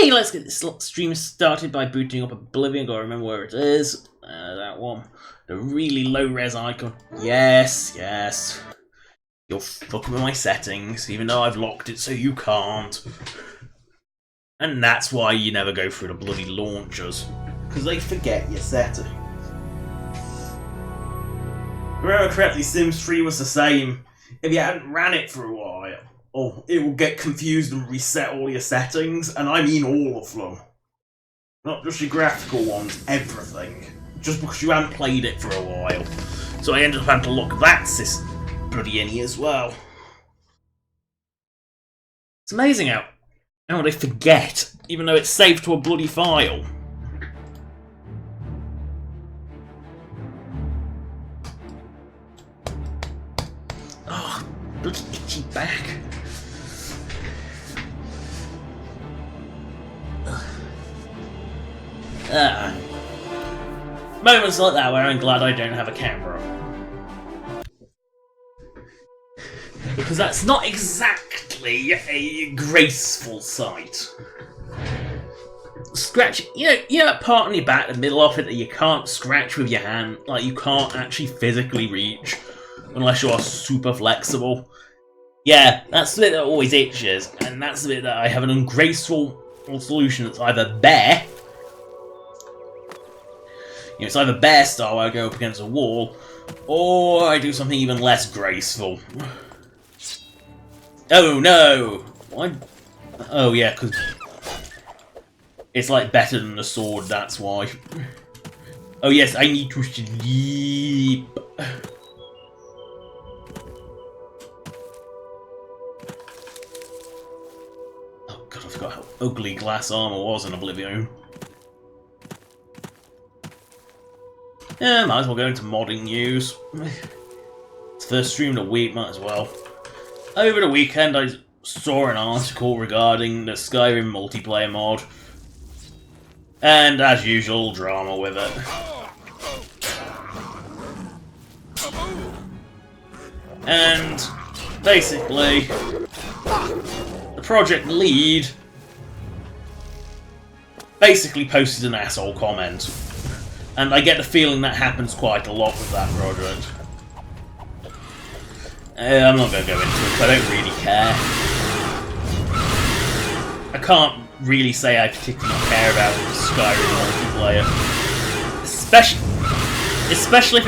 Okay, let's get this stream started by booting up Oblivion. Gotta remember where it is. That one. The really low-res icon. Yes, yes. You're fucking with my settings, even though I've locked it so you can't. And that's why you never go through the bloody launchers. Because they forget your settings. Remember correctly, Sims 3 was the same. If you hadn't ran it for a while, it will get confused and reset all your settings, and I mean all of them. Not just your graphical ones, everything. Just because you hadn't played it for a while. So I ended up having to lock that bloody innie as well. It's amazing how they forget, even though it's saved to a bloody file. Oh, bloody itchy back. Moments like that where I'm glad I don't have a camera. Because that's not exactly a graceful sight. Scratch, you know that part on your back, the middle of it that you can't scratch with your hand, like you can't actually physically reach unless you are super flexible. Yeah, that's the bit that always itches, and that's the bit that I have an ungraceful solution that's either bare. It's either bear style where I go up against a wall, or I do something even less graceful. Oh no! Why? Oh yeah, because it's like better than the sword, that's why. Oh yes, I need to sleep. Oh god, I forgot how ugly glass armor was in Oblivion. Yeah, might as well go into modding news. It's the first stream of the week, might as well. Over the weekend, I saw an article regarding the Skyrim multiplayer mod. And, as usual, drama with it. And, basically, the project lead basically posted an asshole comment. And I get the feeling that happens quite a lot with that project. I'm not going to go into it, I don't really care. I can't really say I particularly care about Skyrim multiplayer. Especially if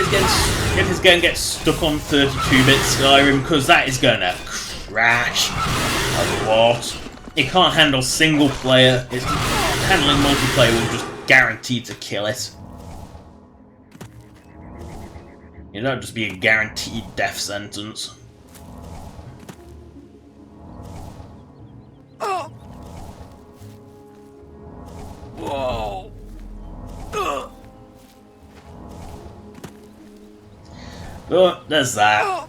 it's going to get stuck on 32-bit Skyrim, because that is going to crash a lot. It can't handle single player, handling multiplayer will just guarantee to kill it. You know, just be a guaranteed death sentence. Oh. Whoa. But there's that.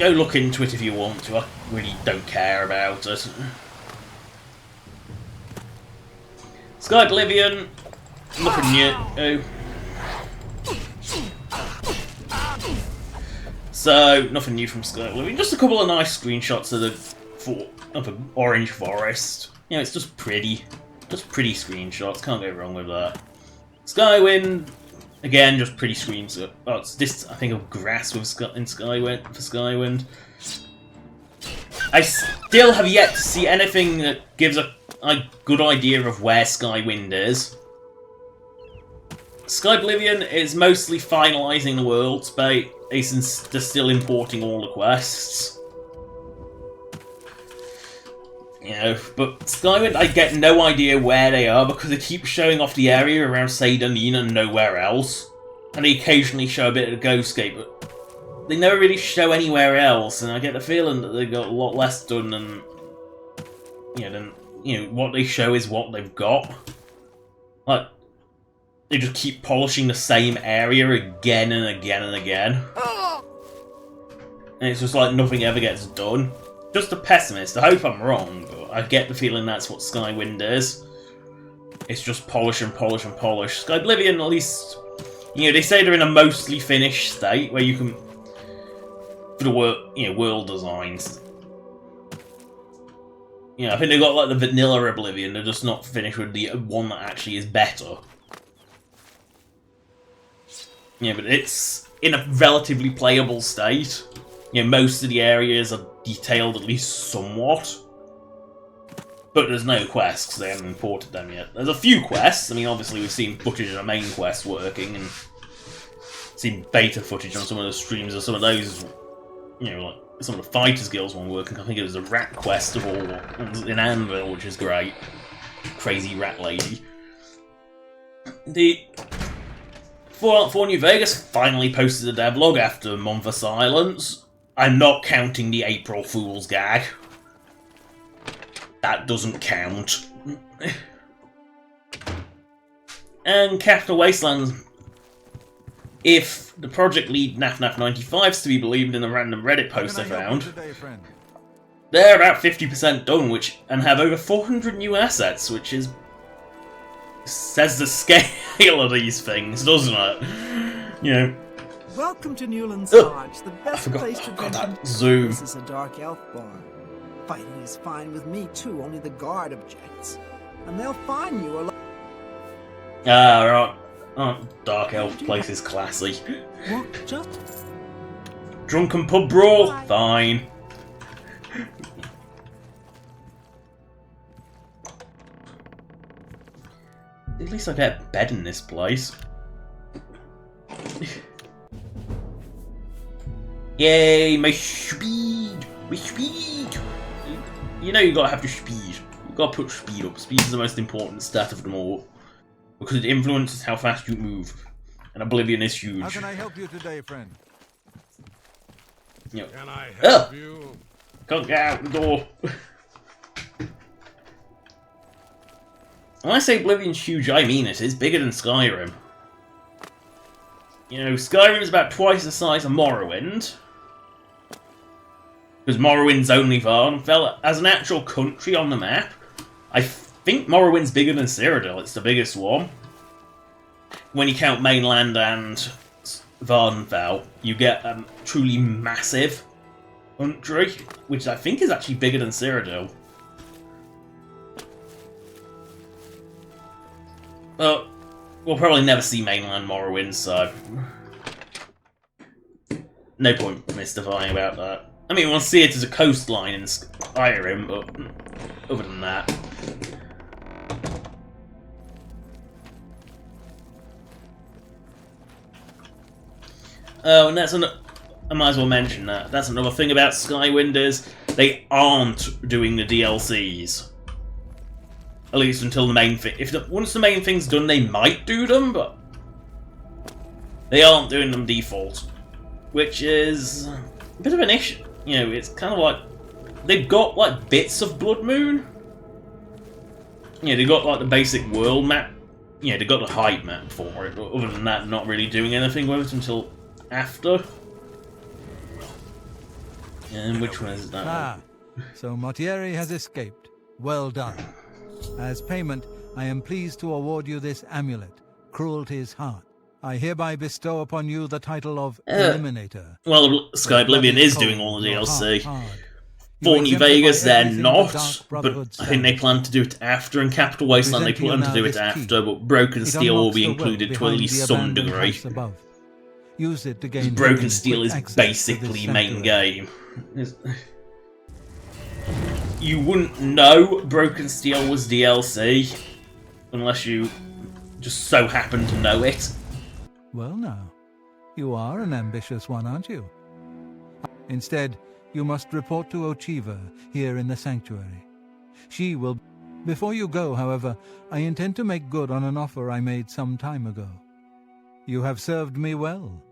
Go look into it if you want to. I really don't care about it. Sky Oblivion, nothing new. So, nothing new from Sky Oblivion. Just a couple of nice screenshots of an orange forest. You know, it's just pretty. Just pretty screenshots. Can't go wrong with that. Skywind, again, just pretty screenshots. Oh, it's this, I think, of grass with in Skywind for Skywind. I still have yet to see anything that gives a good idea of where Skywind is. Sky Oblivion is mostly finalising the world space. They're still importing all the quests. You know, but Skywind, I get no idea where they are because they keep showing off the area around Seydonin and nowhere else. And they occasionally show a bit of the Ghostgate, but they never really show anywhere else, and I get the feeling that they've got a lot less done than what they show is what they've got. Like, they just keep polishing the same area again and again and again. And it's just like nothing ever gets done. Just a pessimist. I hope I'm wrong, but I get the feeling that's what Skywind is. It's just polish and polish and polish. Sky Oblivion, at least, they say they're in a mostly finished state where you can, for the world designs. You know, I think they got like the vanilla Oblivion, they're just not finished with the one that actually is better. Yeah, but it's in a relatively playable state. You know, most of the areas are detailed at least somewhat. But there's no quests, because they haven't imported them yet. There's a few quests. I mean, obviously we've seen footage of the main quest working, and seen beta footage on some of the streams of some of those, you know, like some of the Fighters Guilds one working. I think it was a rat quest of all in Anvil, which is great. Crazy rat lady. The Fallout 4 New Vegas finally posted a devlog after a month of silence. I'm not counting the April Fool's gag. That doesn't count. And Capital Wasteland, if the project lead NafNaf95 is to be believed in a random Reddit post I found, they're about 50% done, and have over 400 new assets, which is says the scale of these things, doesn't it? You know. Welcome to Newland's Lodge, the best place to drink. That zoom. This is a dark elf bar. Fighting is fine with me too, only the guard objects. And they'll fine you alone. Ah, right. Oh, dark elf place is classy. What, just... Drunken pub brawl? Fine. At least I get a bed in this place. Yay, my speed! My speed! You know you gotta have the speed. You gotta put speed up. Speed is the most important stat of them all. Because it influences how fast you move. And Oblivion is huge. How can I help you today, friend? You know. Can I help you? Can't get out the door. When I say Oblivion's huge, I mean it. It's bigger than Skyrim. You know, Skyrim is about twice the size of Morrowind. Because Morrowind's only Varnfell. As an actual country on the map, I think Morrowind's bigger than Cyrodiil. It's the biggest one. When you count mainland and Varnfell, you get a truly massive country, which I think is actually bigger than Cyrodiil. But we'll probably never see mainland Morrowind, so no point mystifying about that. I mean, we'll see it as a coastline in Skyrim, but other than that. Oh, and that's I might as well mention that. That's another thing about Skywind is they aren't doing the DLCs. At least until the main thing. Once the main thing's done, they might do them, but they aren't doing them default, which is a bit of an issue. You know, it's kind of like they've got like bits of Blood Moon. You know, they got like the basic world map. You know, they got the height map for it, but other than that, not really doing anything with it until after. And which one is that? Ah, so Mortieri has escaped. Well done. As payment, I am pleased to award you this amulet, Cruelty's Heart. I hereby bestow upon you the title of Eliminator. Well, Sky Oblivion is doing all the DLC. For New Vegas, they're not, but I think they plan to do it after, and Capital Wasteland they plan to do it after, but Broken Steel will be included to at least some degree. Use it to gain Broken Steel is basically main game. You wouldn't know Broken Steel was DLC unless you just so happen to know it. Well now, you are an ambitious one, aren't you? Instead, you must report to Ochiva here in the sanctuary. She will... Before you go, however, I intend to make good on an offer I made some time ago. You have served me well,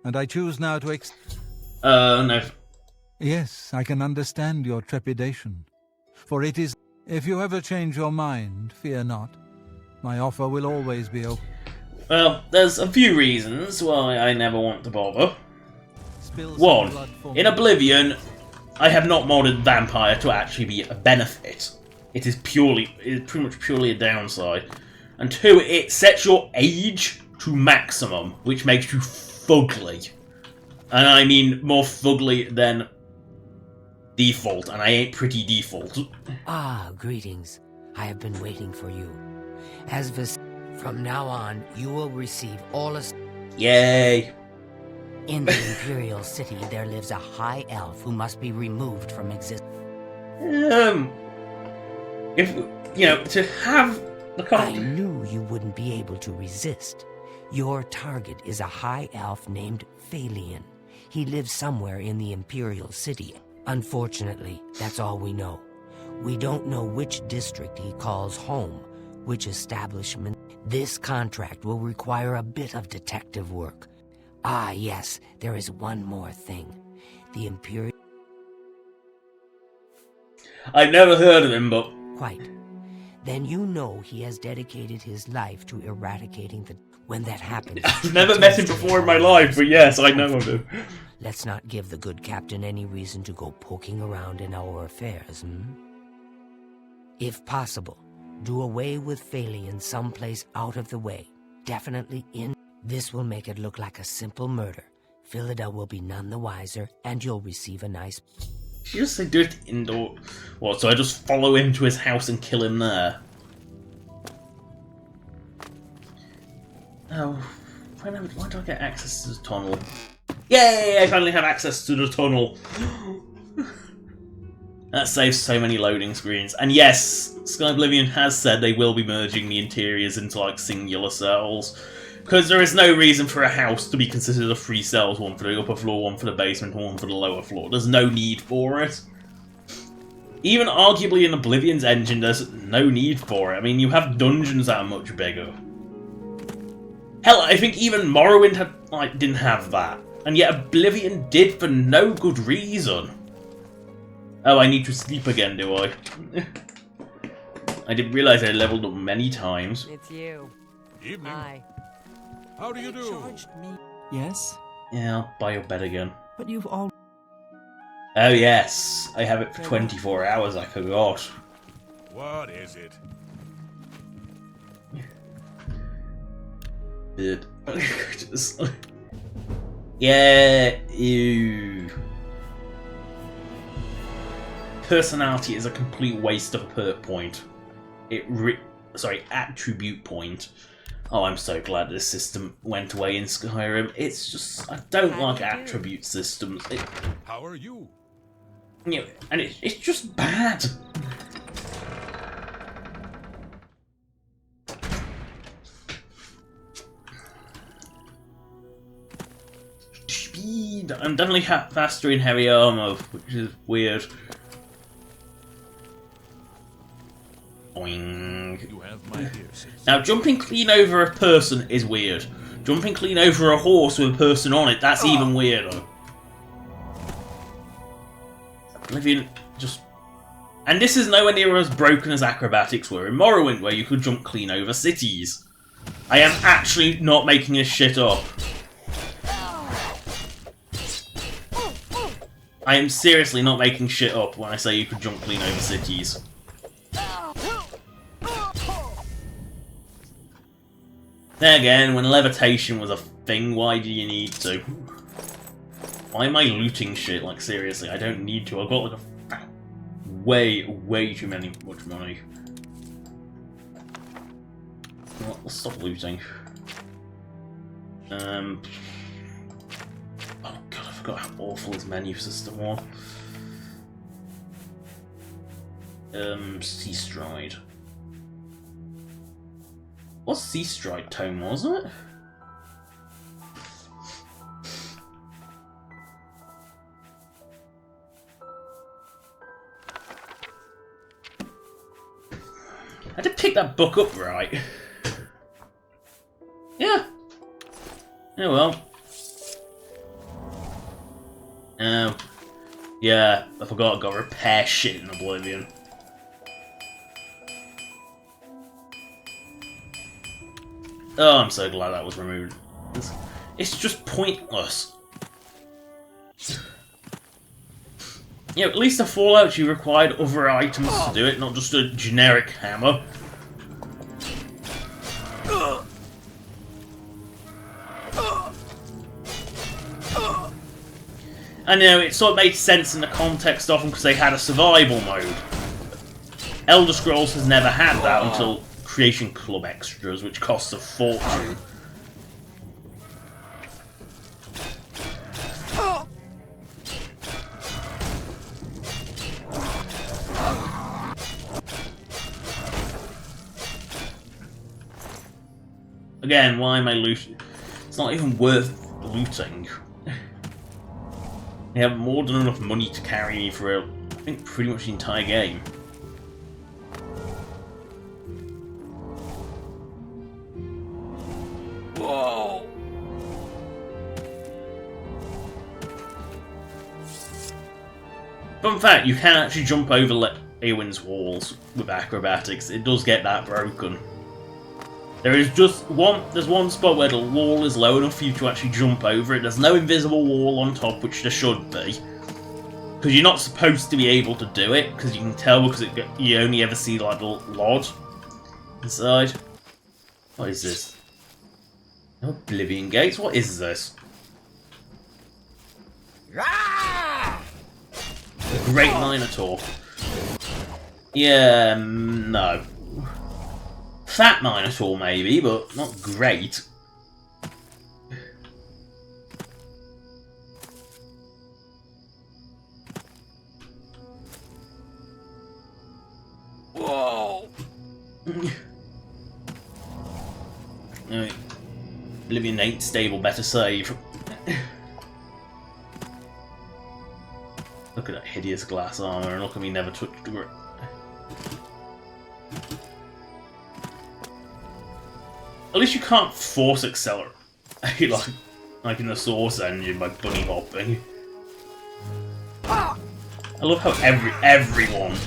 and I choose now to no. Yes, I can understand your trepidation. For it is... If you ever change your mind, fear not. My offer will always be open. Well, there's a few reasons why I never want to bother. One, in Oblivion, I have not modded Vampire to actually be a benefit. It is pretty much purely a downside. And two, it sets your age to maximum, which makes you fugly. And I mean more fugly than default, and I ain't pretty default. Ah, greetings. I have been waiting for you. As from now on, you will receive all Yay! In the Imperial City, there lives a high elf who must be removed from existence. If, you know, to have the I knew you wouldn't be able to resist. Your target is a high elf named Phalion. He lives somewhere in the Imperial City. Unfortunately, that's all we know. We don't know which district he calls home, which establishment. This contract will require a bit of detective work. Ah, yes, there is one more thing. The Imperial... I've never heard of him, but... Quite. Then you know he has dedicated his life to eradicating the... When that happens... I've never met him before in my life, but yes, I know of him. Let's not give the good captain any reason to go poking around in our affairs, If possible, do away with Phalion someplace out of the way. Definitely in... This will make it look like a simple murder. Philida will be none the wiser, and you'll receive a nice... You just say do it indoor... What, so I just follow him to his house and kill him there? Oh... Why do I get access to the tunnel? Yay! I finally have access to the tunnel! That saves so many loading screens. And yes, Sky Oblivion has said they will be merging the interiors into, like, singular cells. Because there is no reason for a house to be considered of 3 cells, one for the upper floor, one for the basement, one for the lower floor. There's no need for it. Even arguably in Oblivion's engine, there's no need for it. I mean, you have dungeons that are much bigger. Hell, I think even Morrowind didn't have that. And yet Oblivion did for no good reason. Oh, I need to sleep again, do I? I didn't realise I leveled up many times. It's you. Evening. Hi. How do you do? Charged me. Yes, Yeah, I'll buy your bed again. but you've all... Oh yes, I have it for 24 hours, I forgot. What is it? Bit. Yeah, ew. Personality is a complete waste of a perk point. Attribute point. Oh, I'm so glad this system went away in Skyrim. It's just, I don't like attribute systems. How are you? You know, and it's just bad. Speed. I'm definitely faster in heavy armor, which is weird. Boing. You have my ears. Now, jumping clean over a person is weird. Jumping clean over a horse with a person on it, that's even weirder. Oblivion just... And this is nowhere near as broken as acrobatics were in Morrowind, where you could jump clean over cities. I am actually not making this shit up. I am seriously not making shit up when I say you could jump clean over cities. Then again, when levitation was a thing, why do you need to? Why am I looting shit? Like, seriously, I don't need to. I've got, like, way too much money. Well, let's stop looting. Oh god, I forgot how awful this menu system was. Sea Stride. What's Sea Stride tone, wasn't it? I did pick that book up right. Yeah. Oh well. Yeah, I forgot I got repair shit in Oblivion. Oh, I'm so glad that was removed. It's just pointless. Yeah, at least the Fallout you required other items to do it, not just a generic hammer. I know, it sort of made sense in the context of them because they had a survival mode. Elder Scrolls has never had that until Creation Club Extras, which costs a fortune. Again, why am I looting? It's not even worth looting. They have more than enough money to carry me for, I think, pretty much the entire game. Whoa! Fun fact, you can actually jump over Eowyn's walls with acrobatics. It does get that broken. There is just there's one spot where the wall is low enough for you to actually jump over it. There's no invisible wall on top, which there should be. Because you're not supposed to be able to do it, because you can tell because you only ever see like the LOD inside. What is this? Oblivion Gates? What is this? The Great Minotaur. Yeah, no. Fat Minotaur maybe, but not great. Whoa! Alright. Oblivion ain't stable, better save. Look at that hideous glass armor, and look at me never touched the grip. At least you can't force accelerate, like in the Source engine by bunny hopping. I love how everyone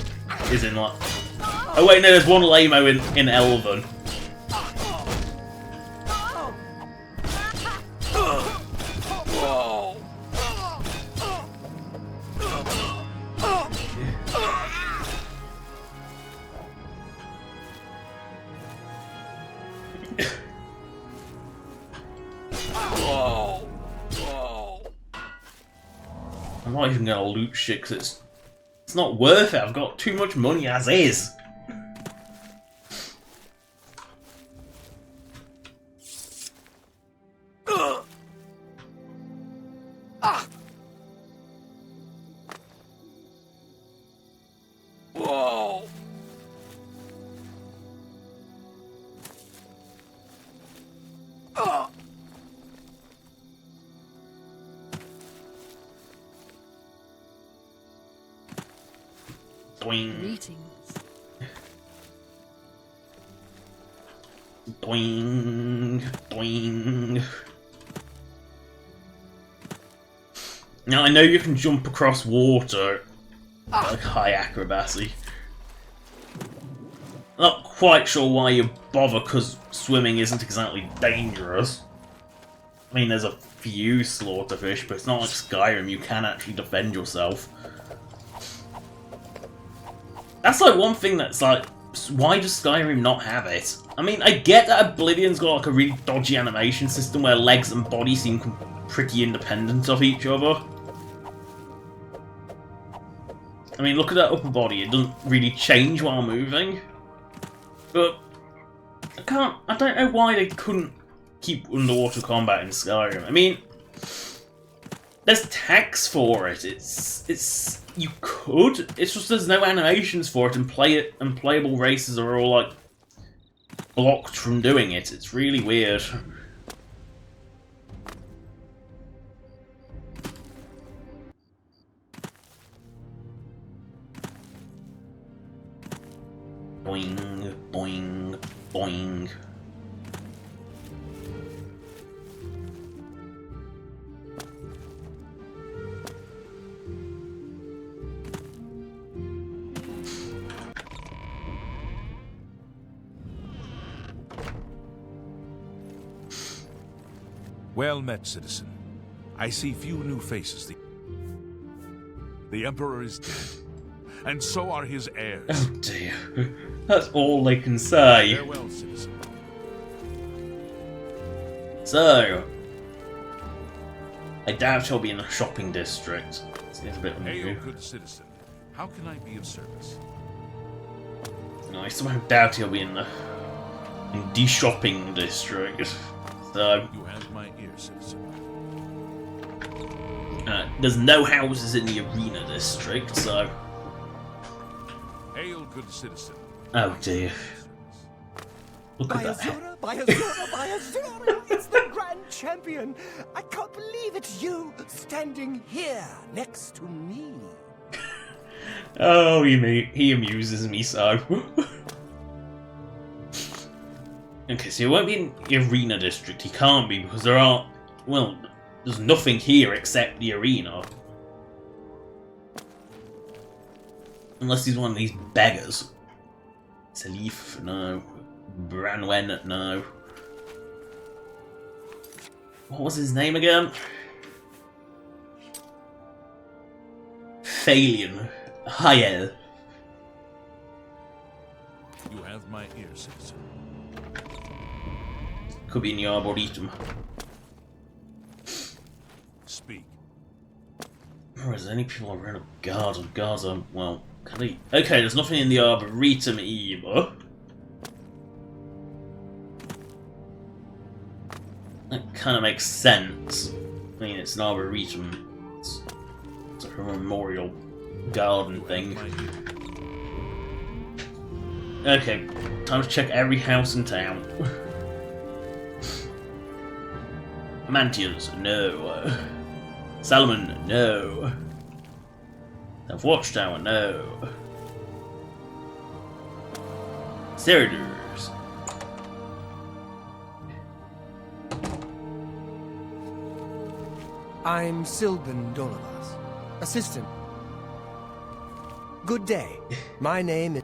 is in like. Oh wait, no, there's one lame-o in Elven. I'm not even gonna loot shit because it's not worth it. I've got too much money as is. Whoa. Doing. Greetings. Doing. Doing. Now I know you can jump across water, like high acrobacy. Not quite sure why you bother, because swimming isn't exactly dangerous. I mean, there's a few slaughterfish, but it's not like Skyrim, you can actually defend yourself. That's like one thing that's like, why does Skyrim not have it? I mean, I get that Oblivion's got like a really dodgy animation system where legs and body seem pretty independent of each other. I mean, look at that upper body, it doesn't really change while moving. But, I don't know why they couldn't keep underwater combat in Skyrim. I mean, there's text for it, you could, it's just there's no animations for it, and playable races are all like blocked from doing it. It's really weird. Boing, boing, boing. Well met, citizen. I see few new faces. The Emperor is dead, and so are his heirs. Oh dear. That's all they can say. Farewell, citizen. So, I doubt he'll be in a shopping district. It's a bit Hail, new. good citizen. How can I be of service? No, I somehow doubt he'll be in the shopping district. So You have my ear, citizen. there's no houses in the arena district, so Hail, good citizen. oh dear. Look at that. By Azura! It's the Grand Champion! I can't believe it's you standing here next to me. Oh, he amuses me so. Okay, so he won't be in the arena district. He can't be because there's nothing here except the arena. Unless he's one of these beggars. Salif, no. Branwen, no. What was his name again? Phalian. Hyel. You have my ear, citizen. Could be in the Arboretum. Speak. Or is there any people around a guard or Gaza? Well, can they... Okay, there's nothing in the Arboretum either. That kind of makes sense. I mean, it's an Arboretum. It's like a memorial garden thing. Okay, time to check every house in town. Mantians, no. Salomon, no. South Watchtower, no. Ceriders. I'm Sylvan Dolavas, assistant. Good day. My name is...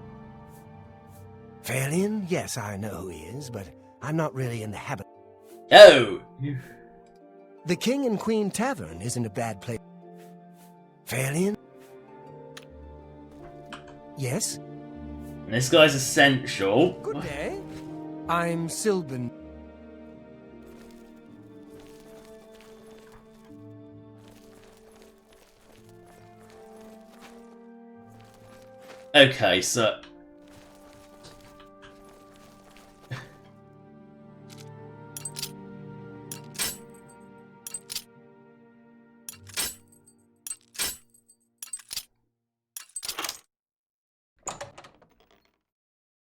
Phalian? Yes, I know who he is, but I'm not really in the habit... Oh! The King and Queen Tavern isn't a bad place. Phalian? Yes? This guy's essential. Good day. I'm Sylvan. Okay, so...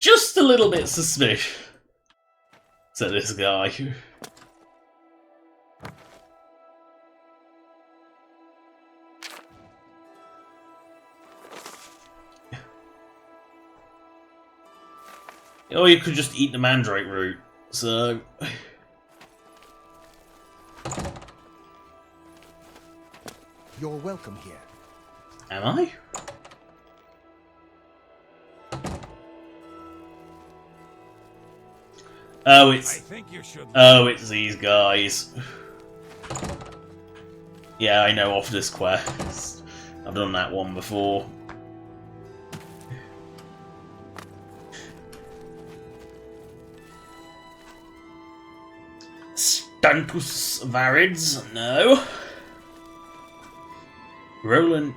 just a little bit suspicious to this guy. Or you could just eat the mandrake root, so... You're welcome here. Am I? Oh, I it's... think you should. Oh, it's these guys. Yeah, I know off this quest. I've done that one before. Stantus Varids, no. Roland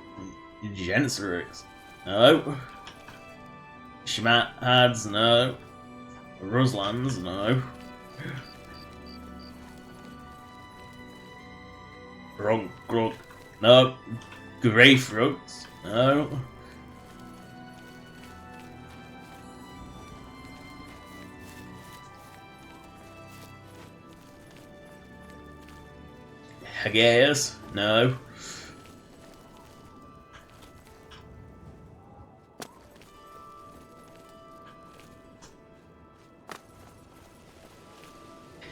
Genserix, no. Shmat Hads, no. Ruslands, no. Grog, no. Greyfruits, no. Hageas, no.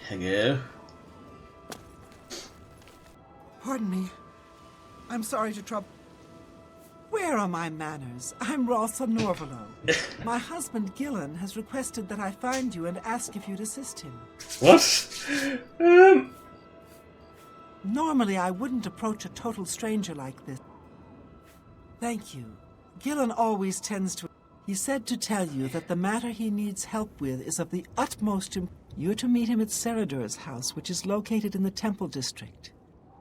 Hageo. Pardon me. I'm sorry to trouble... Where are my manners? I'm Ralsa Norvalo. My husband, Gillen, has requested that I find you and ask if you'd assist him. What? Normally, I wouldn't approach a total stranger like this. Thank you. Gillen always tends to... He said to tell you that the matter he needs help with is of the utmost importance. You're to meet him at Ceridur's house, which is located in the Temple District.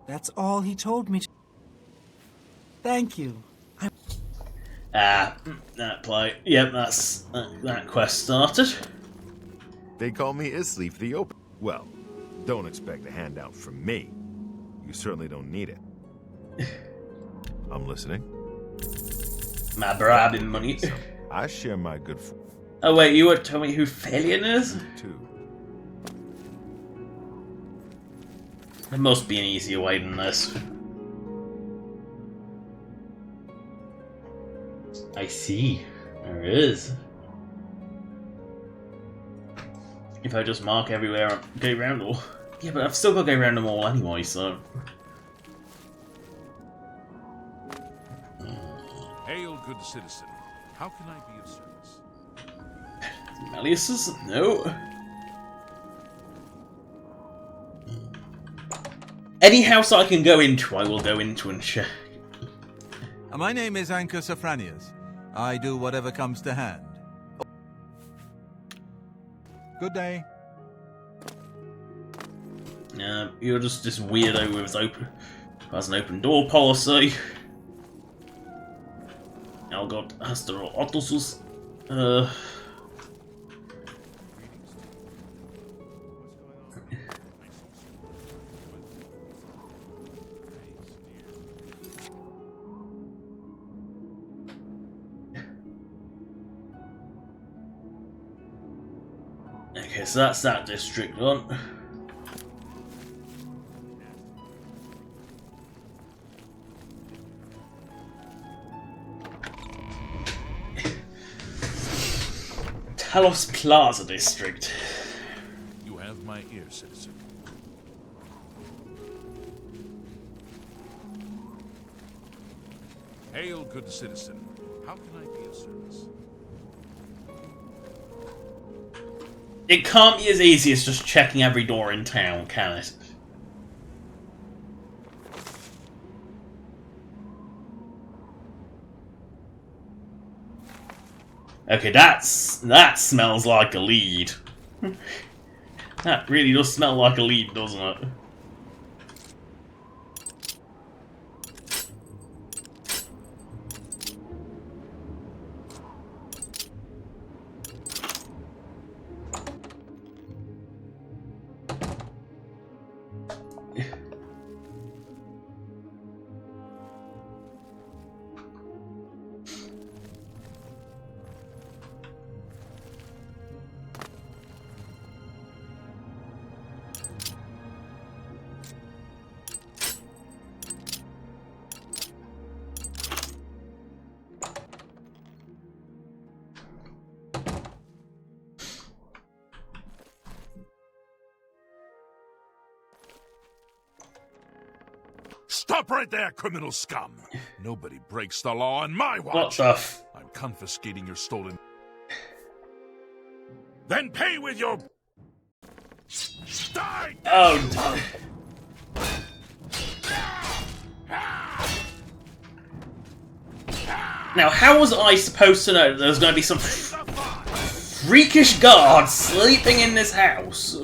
That's all he told me. Thank you. That play. Yep, that quest started. They call me Isleaf the Open. Well, don't expect a handout from me. You certainly don't need it. I'm listening. My bribing money. So, I share my good fortune Oh wait, you would tell me who Felion is? too. There must be an easier way than this. I see. There is. If I just mark everywhere, go around all. Yeah, but I've still got to go around them all anyway, so. Hail, good citizen. How can I be of service? Malleus's? No. Any house I can go into, I will go into and check. My name is Anchor Sophranius. I do whatever comes to hand. Good day. You're just this weirdo with has an open door policy. Oh god, Astro Ottosus. Okay, so that's that district on. Talos Plaza district. You have my ear, citizen. Hail, good citizen. How can I be of service? It can't be as easy as just checking every door in town, can it? Okay, that smells like a lead. That really does smell like a lead, doesn't it? Stop right there, criminal scum! Nobody breaks the law on my watch! What the f... I'm confiscating your stolen... Then pay with your... Die! Oh... Now, how was I supposed to know that there was going to be some freakish guard sleeping in this house?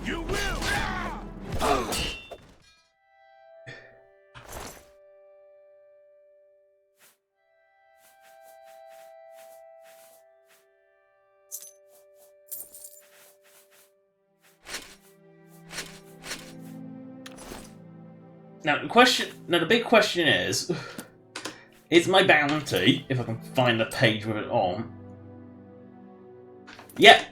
You will! Now, the big question is my bounty, if I can find the page with it on? Yep.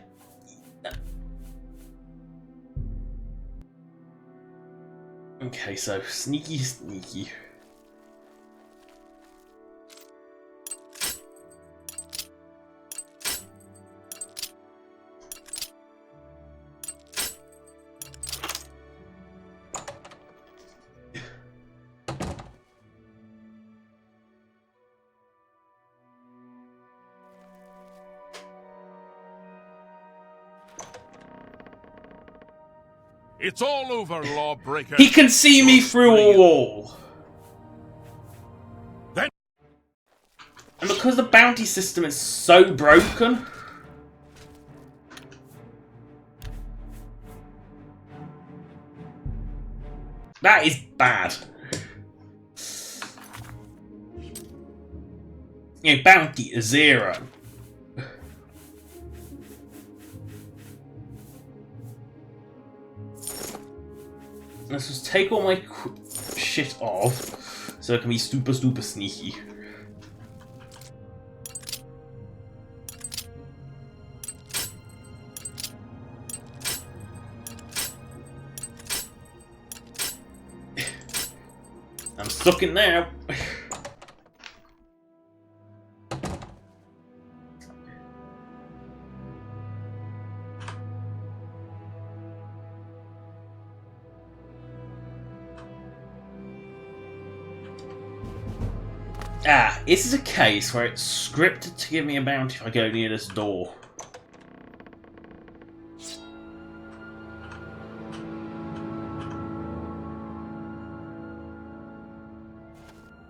Okay, so sneaky. It's all over, lawbreaker. He can see me through a wall. Then And because the bounty system is so broken... That is bad. You know, bounty is 0. Let's just take all my shit off so I can be super sneaky. I'm stuck in there. This is a case where it's scripted to give me a bounty if I go near this door.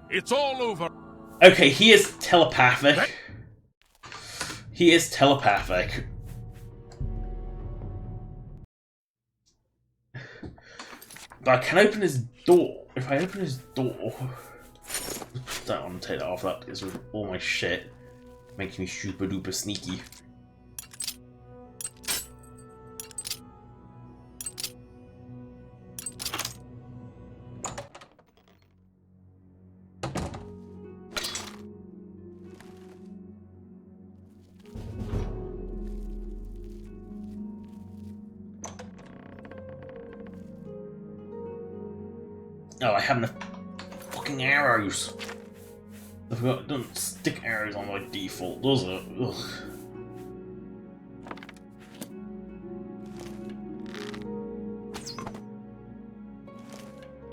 it's all over. Okay, he is telepathic. He is telepathic. But I can open his door. If I open his door... Don't want to take that off, that is with all my shit. Makes me super duper sneaky. Oh, I have enough fucking arrows. I forgot it doesn't stick arrows on by default, does it? Ugh.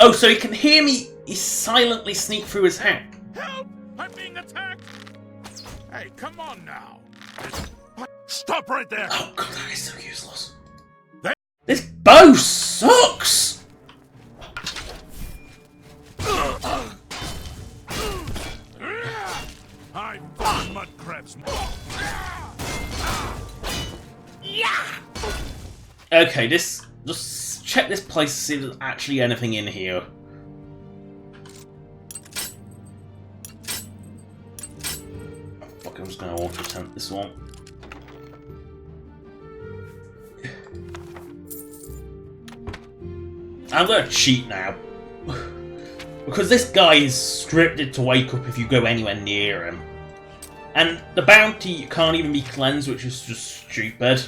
Oh, so he can hear me. He silently sneak through his hat. Help! I'm being attacked! Hey, come on now! Stop right there! Oh god, that is so useless. This bow sucks! I found mud crabs. Okay, just check this place to see if there's actually anything in here. Oh, fuck, I'm just gonna auto attempt this one. I'm gonna cheat now. Because this guy is scripted to wake up if you go anywhere near him. And the bounty can't even be cleansed, which is just stupid.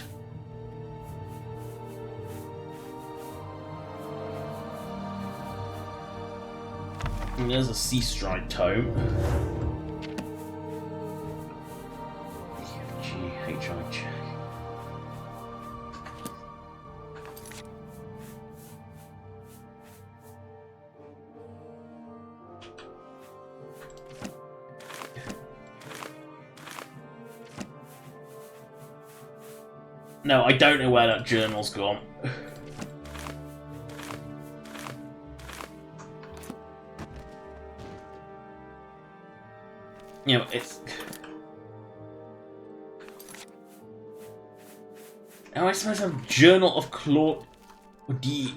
And there's a Sea Stride tome. G-H-I-J. No, I don't know where that journal's gone. You know, it's... Oh, I suppose I have Journal of Claude D.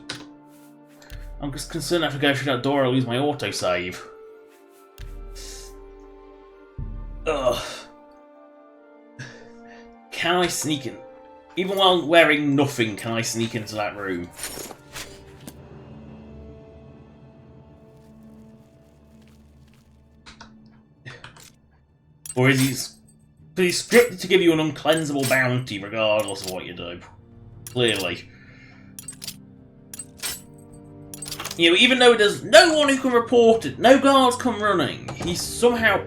I'm just concerned I have to go through that door, I'll lose my autosave. Ugh. Can I sneak in? Even while wearing nothing, can I sneak into that room? Or is he's scripted to give you an uncleansable bounty regardless of what you do? Clearly. You know, even though there's no one who can report it, no guards come running, he's somehow...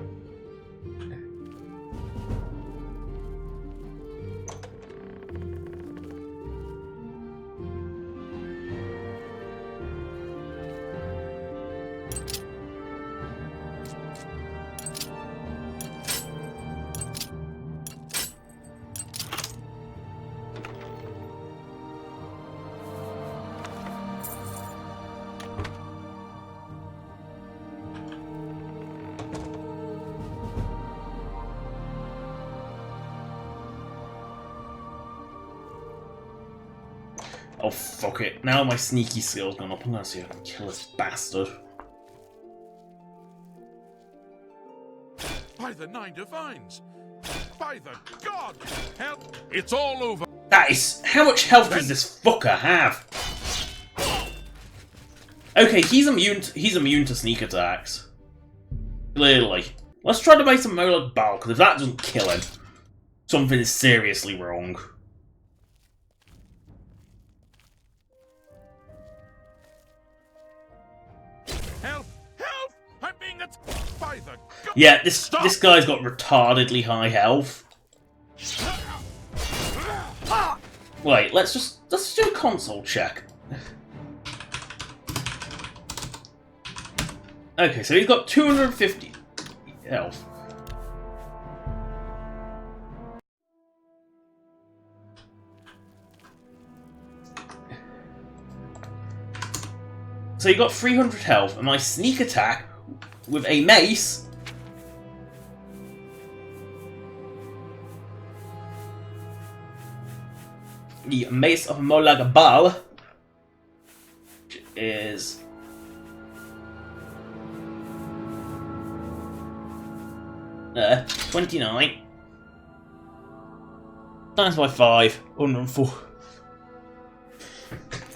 Oh, fuck it. Now my sneaky skill's gone up. I'm gonna see if I can kill this bastard. By the Nine Divines! By the God! Help! It's all over! That is... How much health does this fucker have? Okay, he's immune to sneak attacks. Clearly. Let's try to make some Moloch Bal, because if that doesn't kill him, something is seriously wrong. Help! Help! I'm being attacked by the God! Yeah, this guy's got retardedly high health. Wait, let's just do a console check. Okay, so he's got 250 health. So you got 300 health, and my sneak attack with a mace. The Mace of Moloch Bal, which is 29 times by 5, 104.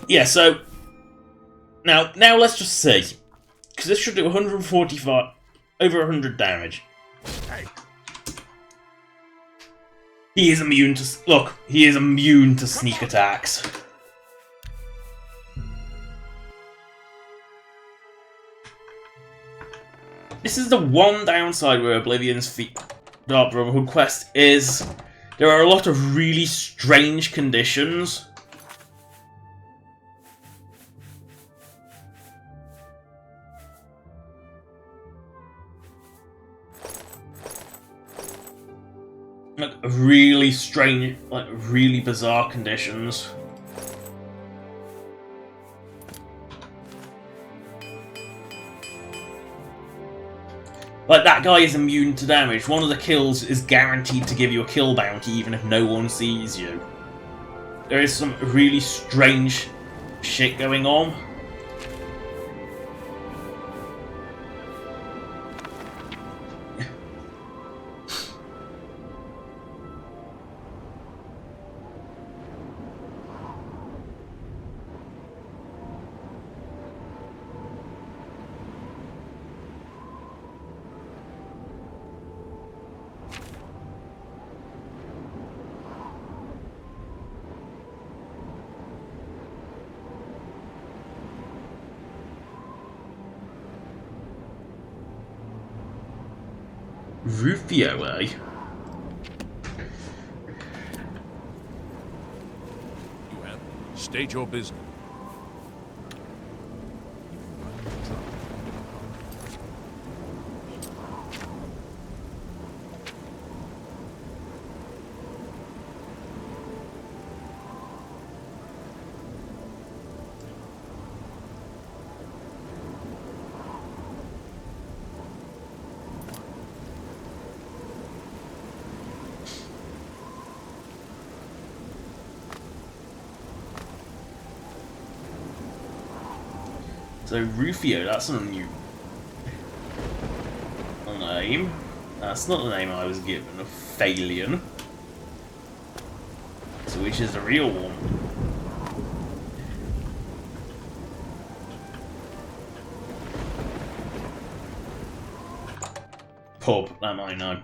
Yeah, so now let's just see, because this should do 145, over 100 damage. Hey. He is immune to... Look, he is immune to sneak attacks. This is the one downside with Oblivion's Dark Brotherhood quest is there are a lot of really strange conditions. Like, really strange, like, really bizarre conditions. Like, that guy is immune to damage. One of the kills is guaranteed to give you a kill bounty even if no one sees you. There is some really strange shit going on. Rufio, eh? You have. State your business. So Rufio, that's not a new name. That's not the name I was given. A Phalian. So which is the real one? Pub, that might know.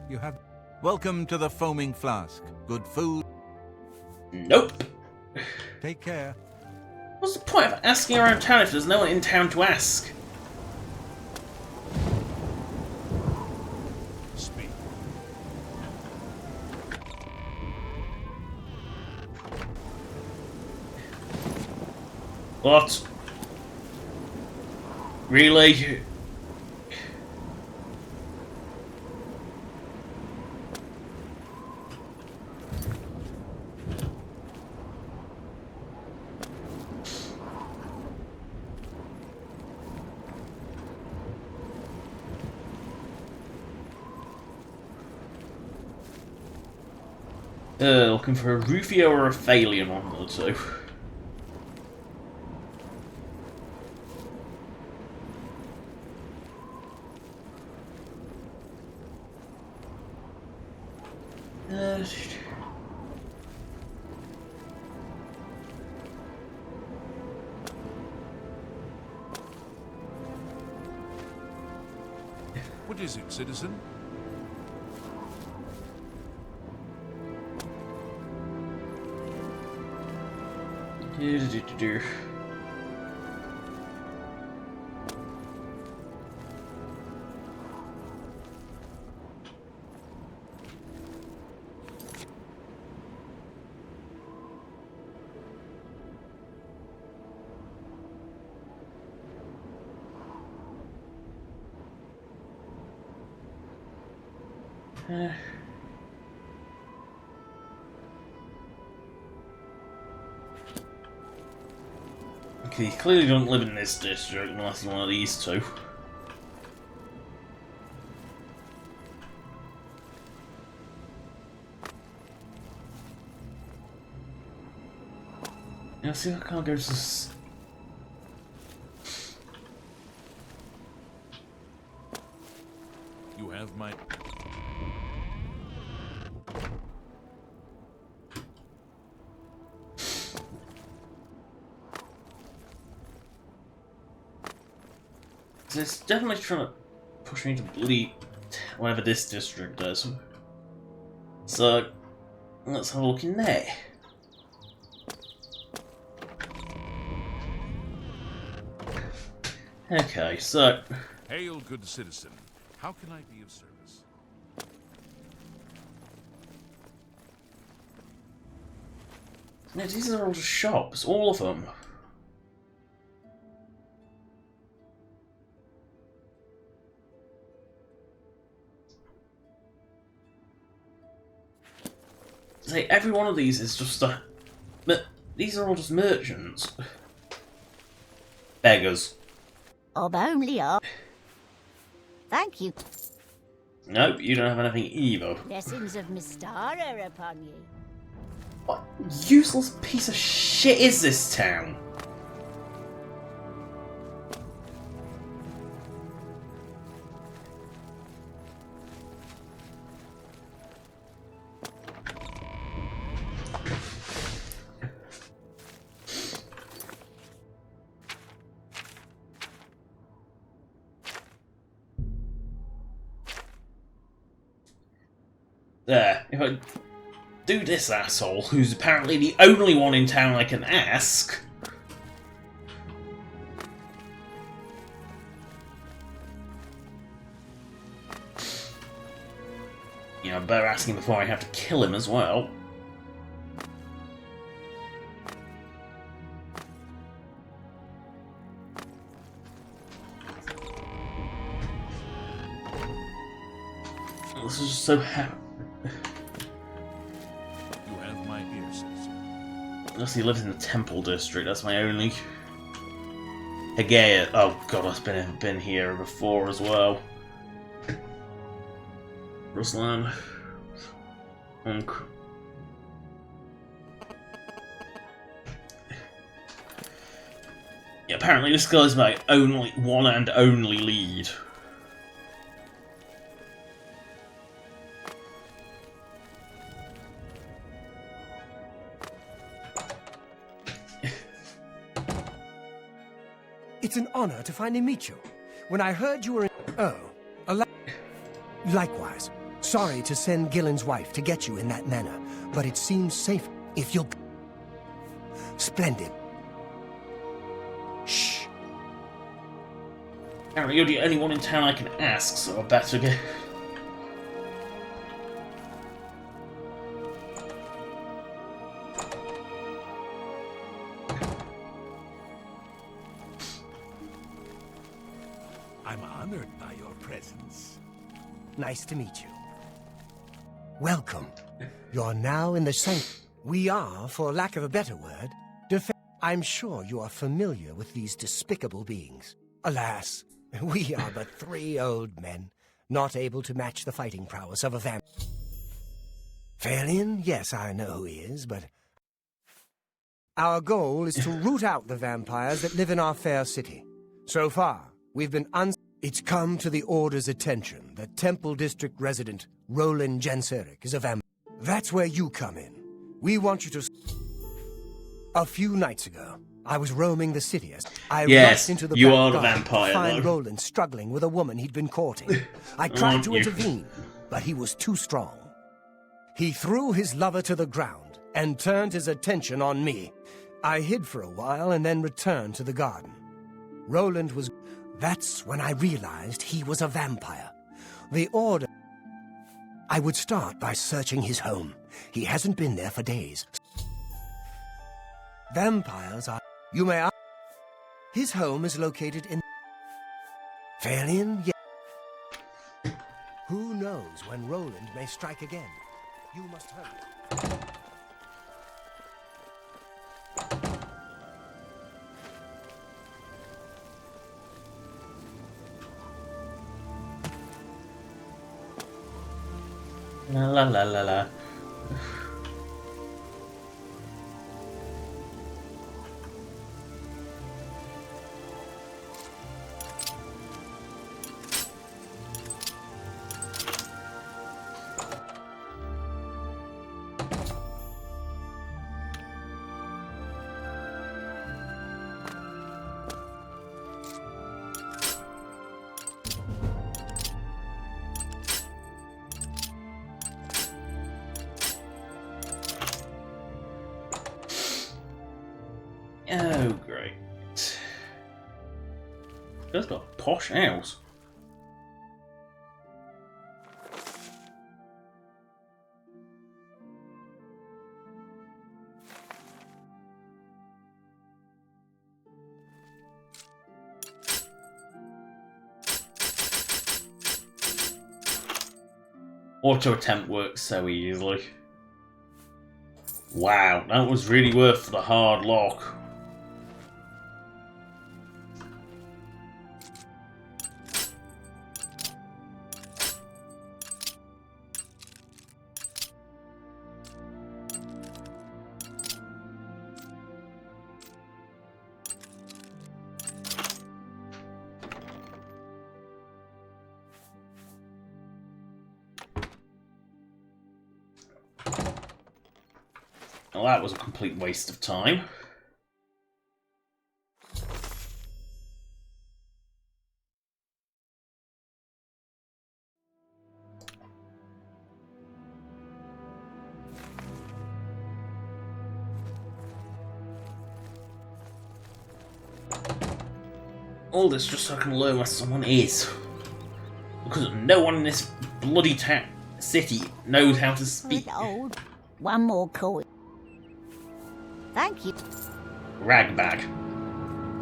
You have... Welcome to the Foaming Flask. Good food. Nope. Take care. What's the point of asking around town if there's no one in town to ask? Speak. What? Really? Looking for a Rufio or a Phalion, one of the two. What is it, citizen? Okay, you clearly don't live in this district unless you're one of these two. Yeah, see, I can't go to this. You have my... It's definitely trying to push me to bloody whatever this district does. So, let's have a look in there. Okay, so... Hail, good citizen. How can I be of service? Yeah, these are all just shops, all of them. Say, every one of these is just a... But these are all just merchants. Beggars. Only up. Thank you. Nope, you don't have anything either. Blessings of Mystara upon you. What useless piece of shit is this town? There, if I do this asshole, who's apparently the only one in town I can ask... You know, better ask him before I have to kill him as well. This is just so happy. You have my ear, citizen. Unless he lives in the Temple District, that's my only... Hegea. Oh god, I've been here before as well. Ruslan. Yeah, apparently this guy's my only one and only lead. It's an honor to finally meet you. When I heard you were in... Oh, likewise. Sorry to send Gillen's wife to get you in that manner, but it seems safe if you'll... Splendid. Shh. Apparently you're the only one in town I can ask, so I better get... I'm honored by your presence. Nice to meet you. Welcome. You're now in the sanctuary. We are, for lack of a better word, I'm sure you are familiar with these despicable beings. Alas, we are but 3 old men, not able to match the fighting prowess of a Fairlian? Yes, I know who he is, but... Our goal is to root out the vampires that live in our fair city. So far, we've been It's come to the Order's attention that Temple District resident Roland Genseric is a vampire. That's where you come in. We want you to... A few nights ago, I was roaming the city as I rushed into the you back are the garden vampire, to find though. Roland struggling with a woman he'd been courting. I tried to intervene, but he was too strong. He threw his lover to the ground and turned his attention on me. I hid for a while and then returned to the garden. Roland was... That's when I realized he was a vampire. The Order... I would start by searching his home. He hasn't been there for days. Vampires are... You may ask... His home is located in... Fairlian? Yeah. Who knows when Roland may strike again? You must hurry. La la la la la. Oh, great. That's got a posh house. Auto attempt works so easily. Wow, that was really worth the hard lock. Well, that was a complete waste of time. All this just so I can learn where someone is. Because no one in this bloody city knows how to speak. Old. One more coin. Thank you. Ragbag.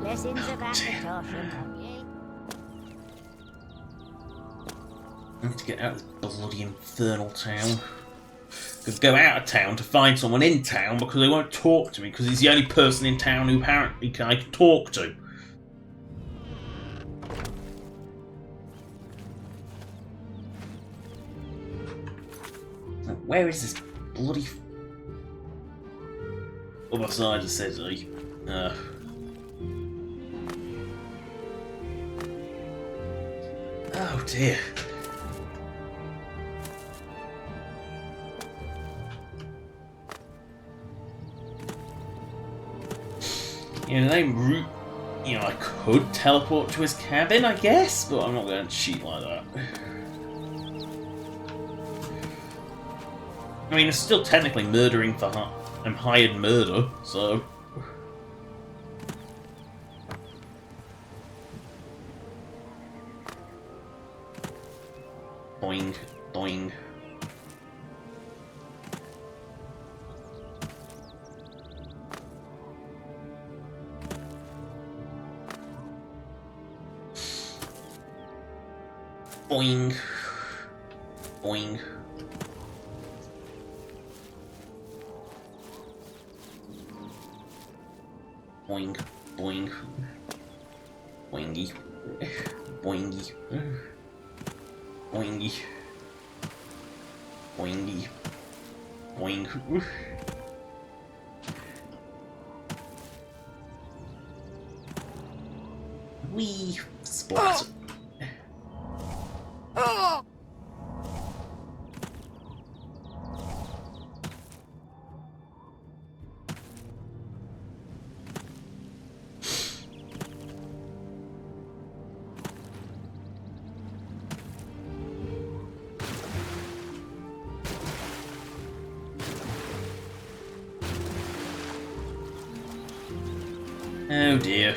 Blessings of Akatosh upon you. I need to get out of this bloody infernal town. Could go out of town to find someone in town because they won't talk to me because he's the only person in town who apparently I can talk to. Where is this bloody other side of the city? Oh dear. I could teleport to his cabin, I guess, but I'm not going to cheat like that. I mean, it's still technically murdering for hired murder, so... Doing, doing. Boing. Boing. Boing. Boing. Boingy. Boingy. Boingy. Boingy. Boing. Wee splat. Oh dear.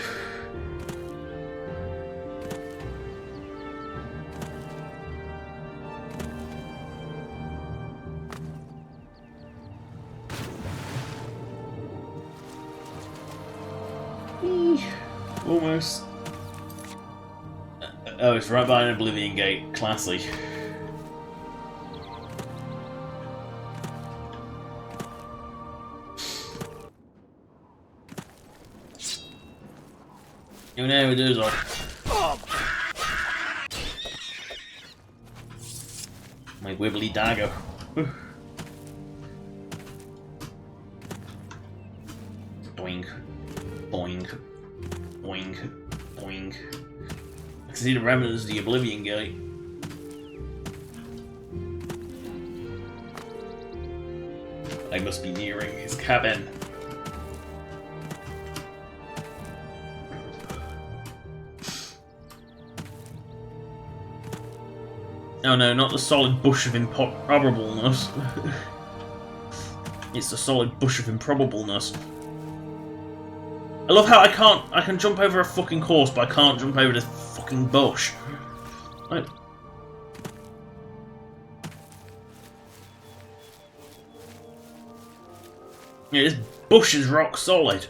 Almost. Oh, it's right by an Oblivion Gate. Classy. You know it is. My wibbly dagger. Boing. Boing. Boing. Boing. I can see the remnants of the Oblivion Gate. I must be nearing his cabin. Oh no, not the solid bush of improbableness. It's the solid bush of improbableness. I love how I can jump over a fucking horse, but I can't jump over this fucking bush. Like, yeah, this bush is rock solid.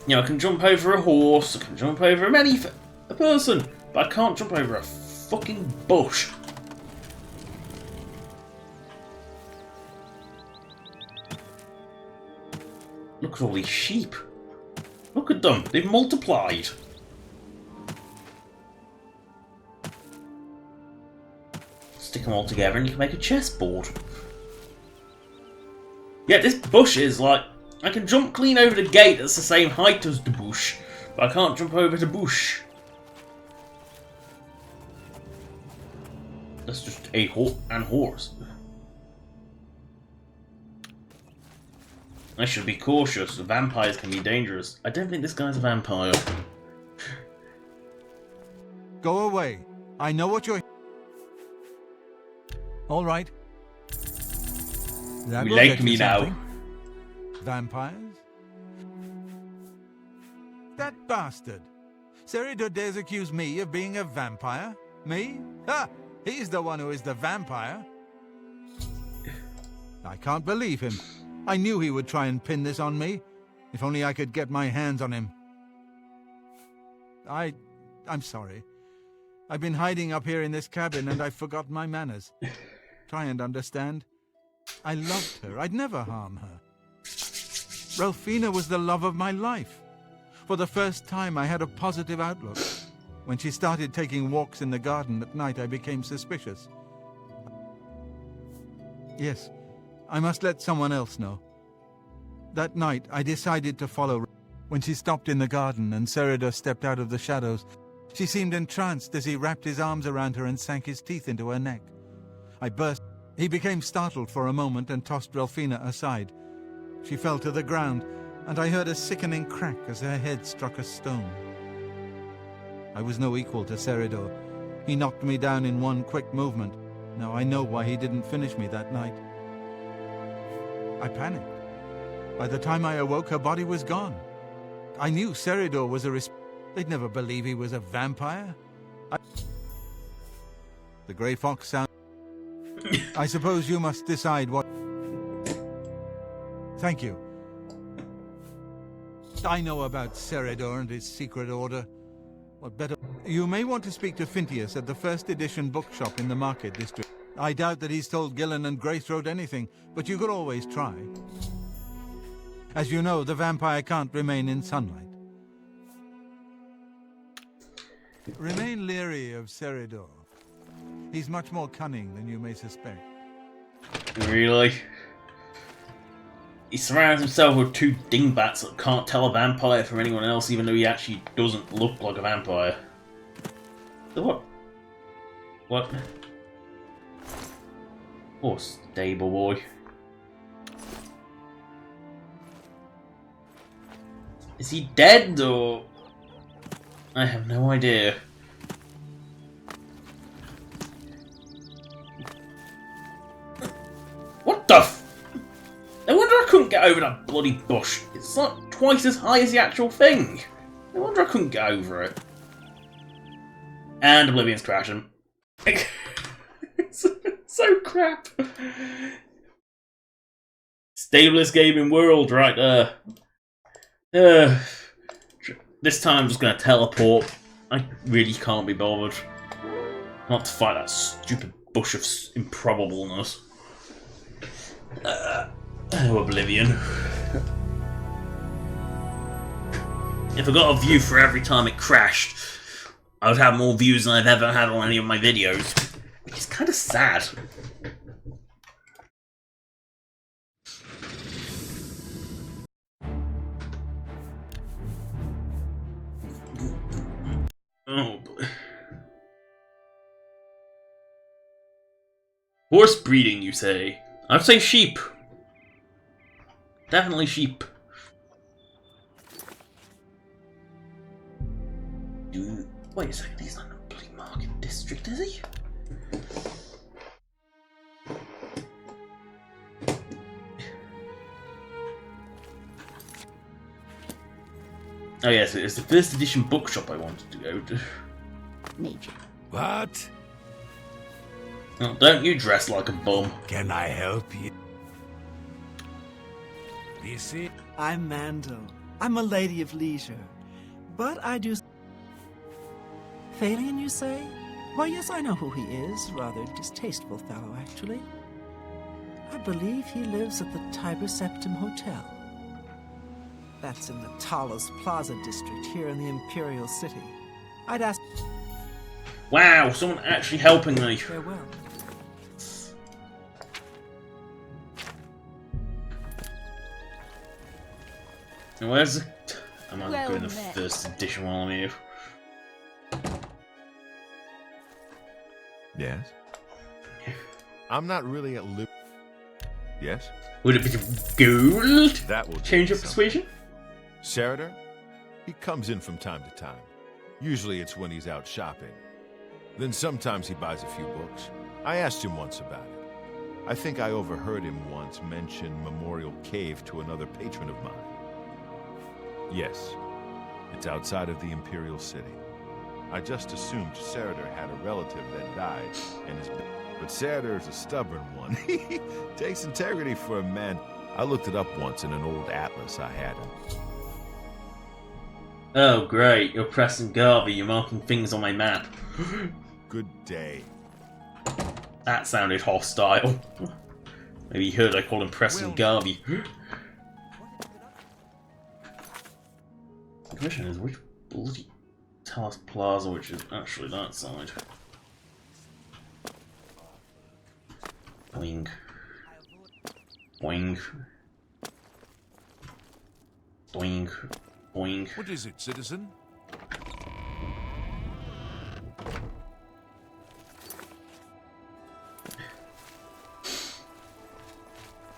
You know, I can jump over a horse, I can jump over a person, but I can't jump over a fucking bush. Look at all these sheep. Look at them. They've multiplied. Stick them all together and you can make a chessboard. Yeah, this bush is like... I can jump clean over the gate that's the same height as the bush, but I can't jump over the bush. That's just a horse. I should be cautious. The vampires can be dangerous. I don't think this guy's a vampire. Go away. I know what you're... All right. That You will like get me now. something. Vampires? That bastard. Seridor dares accuse me of being a vampire? Me? Ha! He's the one who is the vampire. I can't believe him. I knew he would try and pin this on me. If only I could get my hands on him. I'm sorry. I've been hiding up here in this cabin and I've forgotten my manners. Try and understand. I loved her. I'd never harm her. Ralphina was the love of my life. For the first time, I had a positive outlook. When she started taking walks in the garden at night, I became suspicious. Yes, I must let someone else know. That night, I decided to follow. When she stopped in the garden and Seridor stepped out of the shadows, she seemed entranced as he wrapped his arms around her and sank his teeth into her neck. I burst. He became startled for a moment and tossed Ralphina aside. She fell to the ground, and I heard a sickening crack as her head struck a stone. I was no equal to Seridor. He knocked me down in one quick movement. Now I know why he didn't finish me that night. I panicked. By the time I awoke, her body was gone. I knew Seridor was they'd never believe he was a vampire. The grey fox sound... I suppose you must decide what... Thank you. I know about Seridor and his secret order. What better... You may want to speak to Phintius at the first edition bookshop in the market district. I doubt that he's told Gillen and Greythroat anything, but you could always try. As you know, the vampire can't remain in sunlight. Remain leery of Seridor. He's much more cunning than you may suspect. Really? He surrounds himself with two dingbats that can't tell a vampire from anyone else, even though he actually doesn't look like a vampire. So what? What? Oh, stable boy. Is he dead, or...? I have no idea. What the f... No wonder I couldn't get over that bloody bush. It's like twice as high as the actual thing. No wonder I couldn't get over it. And Oblivion's crashing. It's so crap. Stablest gaming world right there. This time I'm just going to teleport. I really can't be bothered. Not to fight that stupid bush of improbableness. Oh, Oblivion. If I got a view for every time it crashed, I would have more views than I've ever had on any of my videos. Which is kind of sad. Oh boy. Horse breeding, you say? I'd say sheep. Definitely sheep. Wait a second, he's not in a bloody market district, is he? Oh yes, it's the first edition bookshop I wanted to go to. Nature. What? Oh, don't you dress like a bum. Can I help you? This is... I'm Mandel. I'm a lady of leisure. But I do... Thalian, you say? Why, yes, I know who he is. Rather distasteful fellow, actually. I believe he lives at the Tiber Septim Hotel. That's in the Talos Plaza district here in the Imperial City. I'd ask... Wow, someone actually helping me. Farewell. And where's the... I might Well go in the met. first edition while I'm here. Yes? I'm not really at liberty. Yes? Would it be gold? That will Change do of something. persuasion? Senator? He comes in from time to time. Usually it's when he's out shopping. Then sometimes he buys a few books. I asked him once about it. I think I overheard him once mention Memorial Cave to another patron of mine. Yes, it's outside of the Imperial City. I just assumed Senator had a relative that died, and his... But Senator is a stubborn one. Takes integrity for a man. I looked it up once in an old atlas I had him. Oh great, you're pressing Garvey, you're marking things on my map. Good day. That sounded hostile. Maybe you heard I called him Preston Garvey. The question is, which bloody Talos Plaza, which is actually that side? Boing. Boing. Boing. Boing. What is it, citizen?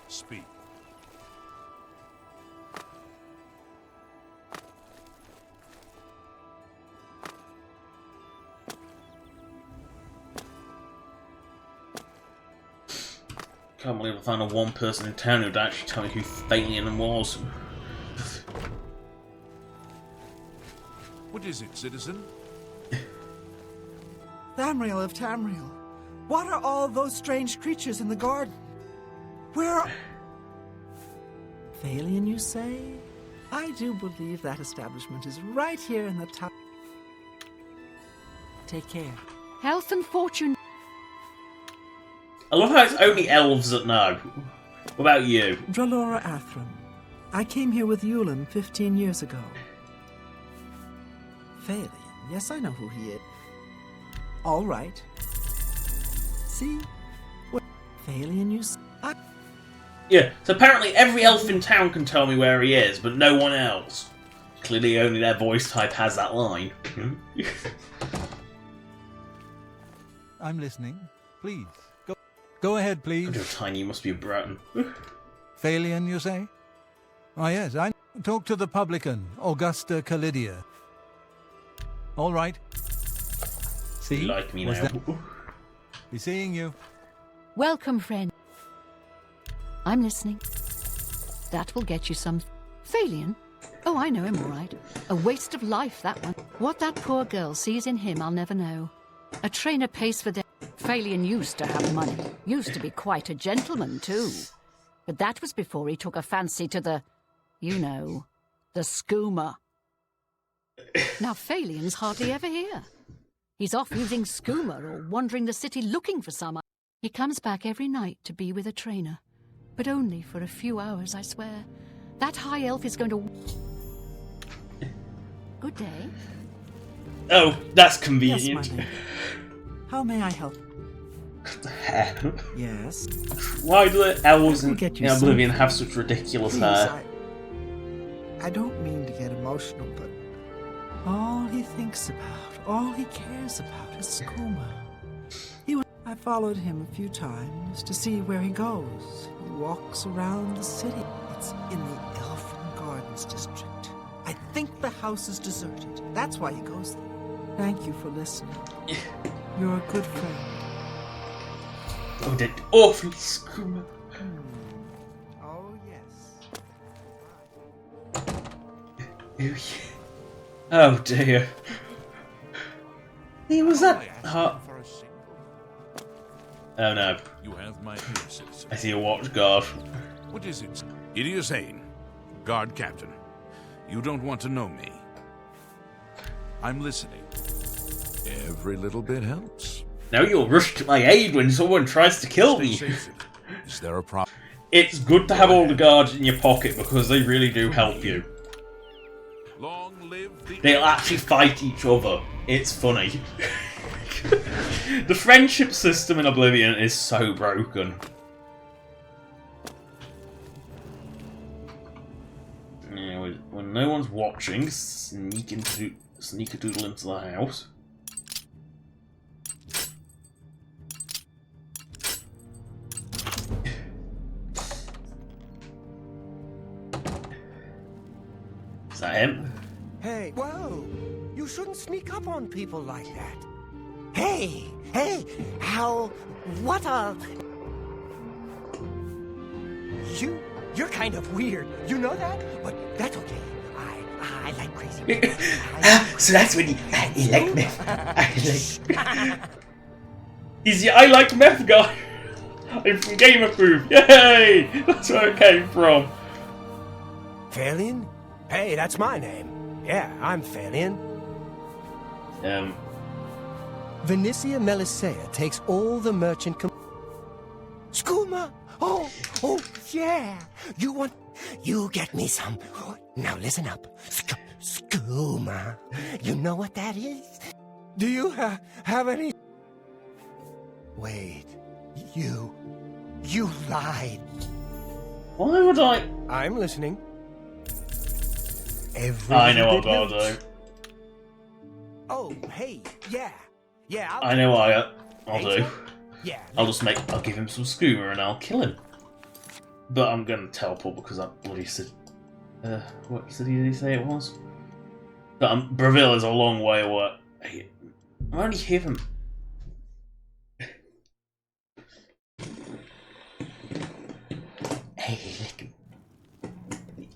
Speak. Can't believe I found a one person in town who'd actually tell me who Thalian was. What is it, citizen? Tamriel of Tamriel, what are all those strange creatures in the garden? Where are... Thalian, you say? I do believe that establishment is right here in the top. Take care. Health and fortune. I love how it's only elves that know. What about you? Dralora Athram. I came here with Yulin 15 years ago. Thalian, yes, I know who he is. All right. See? Thalian, you... Yeah, so apparently every elf in town can tell me where he is, but no one else. Clearly only their voice type has that line. I'm listening. Please, go ahead, please. You're tiny, you must be a Breton. Phalian, you say? Ah, yes, I talk to the publican, Augusta Calidia. All right. See? You like me Was now. that- Be seeing you. Welcome, friend. I'm listening. That will get you some... Phalian? Oh, I know him all right. A waste of life, that one. What that poor girl sees in him, I'll never know. A trainer pays for them. Phalian used to have money. Used to be quite a gentleman, too. But that was before he took a fancy to the... You know, the skooma. Now, Phalian's hardly ever here. He's off using skooma or wandering the city looking for some. He comes back every night to be with a trainer. But only for a few hours, I swear. That high elf is going to... Good day. Oh, that's Yes, convenient. my lady. How may I help? Hair. Yes. Why do the elves I will in get you Oblivion something. have such ridiculous Please, hair? I don't mean to get emotional, but all he thinks about, all he cares about is skooma. I followed him a few times to see where he goes. He walks around the city. It's in the Elfin Gardens district. I think the house is deserted. That's why he goes there. Thank you for listening. You're a good friend. Oh, that awful skooma. Oh, yes. Oh dear. He was that... I asked Huh? for a single. Oh no. You have my ear, citizen. I see a watch guard. What is it? It is Zane, guard captain. You don't want to know me. I'm listening. Every little bit helps. Now you'll rush to my aid when someone tries to kill Stay me. safe, citizen. Is there a problem? It's good to have all the guards in your pocket because they really do help you. Long live the... They'll actually fight each other. It's funny. The friendship system in Oblivion is so broken. Yeah, when no one's watching, sneak a doodle into the house. Is that him? Hey, whoa! You shouldn't sneak up on people like that. Hey, what a... You're kind of weird. You know that? But that's okay. I like crazy people. So that's when he like meth. He's the I like meth guy. I'm from Game of Proof. Yay! That's where it came from. Phalian? Hey, that's my name. Yeah, I'm Phalian. Vinicia Melisea takes all the merchant Skooma! Oh, yeah! You get me some. Now listen up. Skooma. You know what that is? Do you have any... Wait. You lied. Why would I? I'm listening. Every I know what bit I'll helps. do. Oh, hey, yeah. I know what I'll do. Yeah. I'll give him some skooma and I'll kill him. But I'm gonna teleport because I bloody said. What city did he say it was? But Breville is a long way away. I only hear him.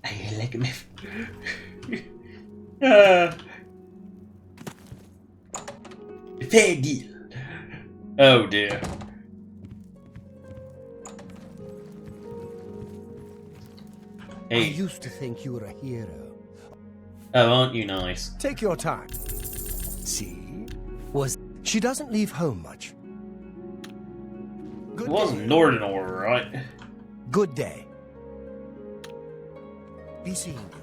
I like him. Fair deal. Oh dear. I Hey. used to think you were a hero. Oh, aren't you nice? Take your time. See? She doesn't leave home much. Good It was day. Northern Order, right? Good day. Be seeing you.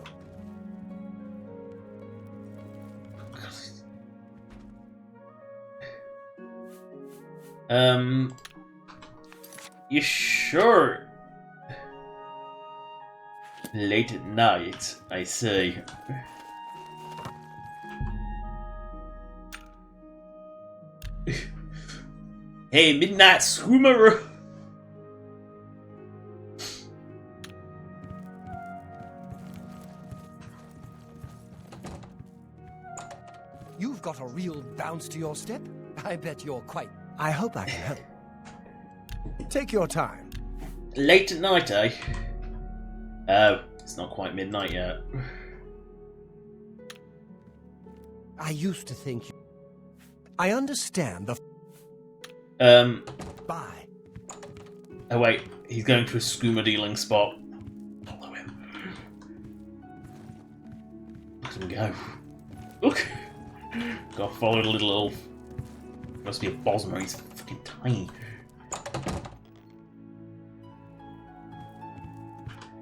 You sure? Late at night, I say. Hey, Midnight Swimmer! You've got a real bounce to your step. I bet you're quite... I hope I can help. Take your time. Late at night, eh? Oh, it's not quite midnight yet. I used to think... I understand the... Bye. Oh wait, he's going to a skooma dealing spot. Follow him. Let him go. Look! Gotta follow the little elf. Must be a Bosmer, he's fucking tiny.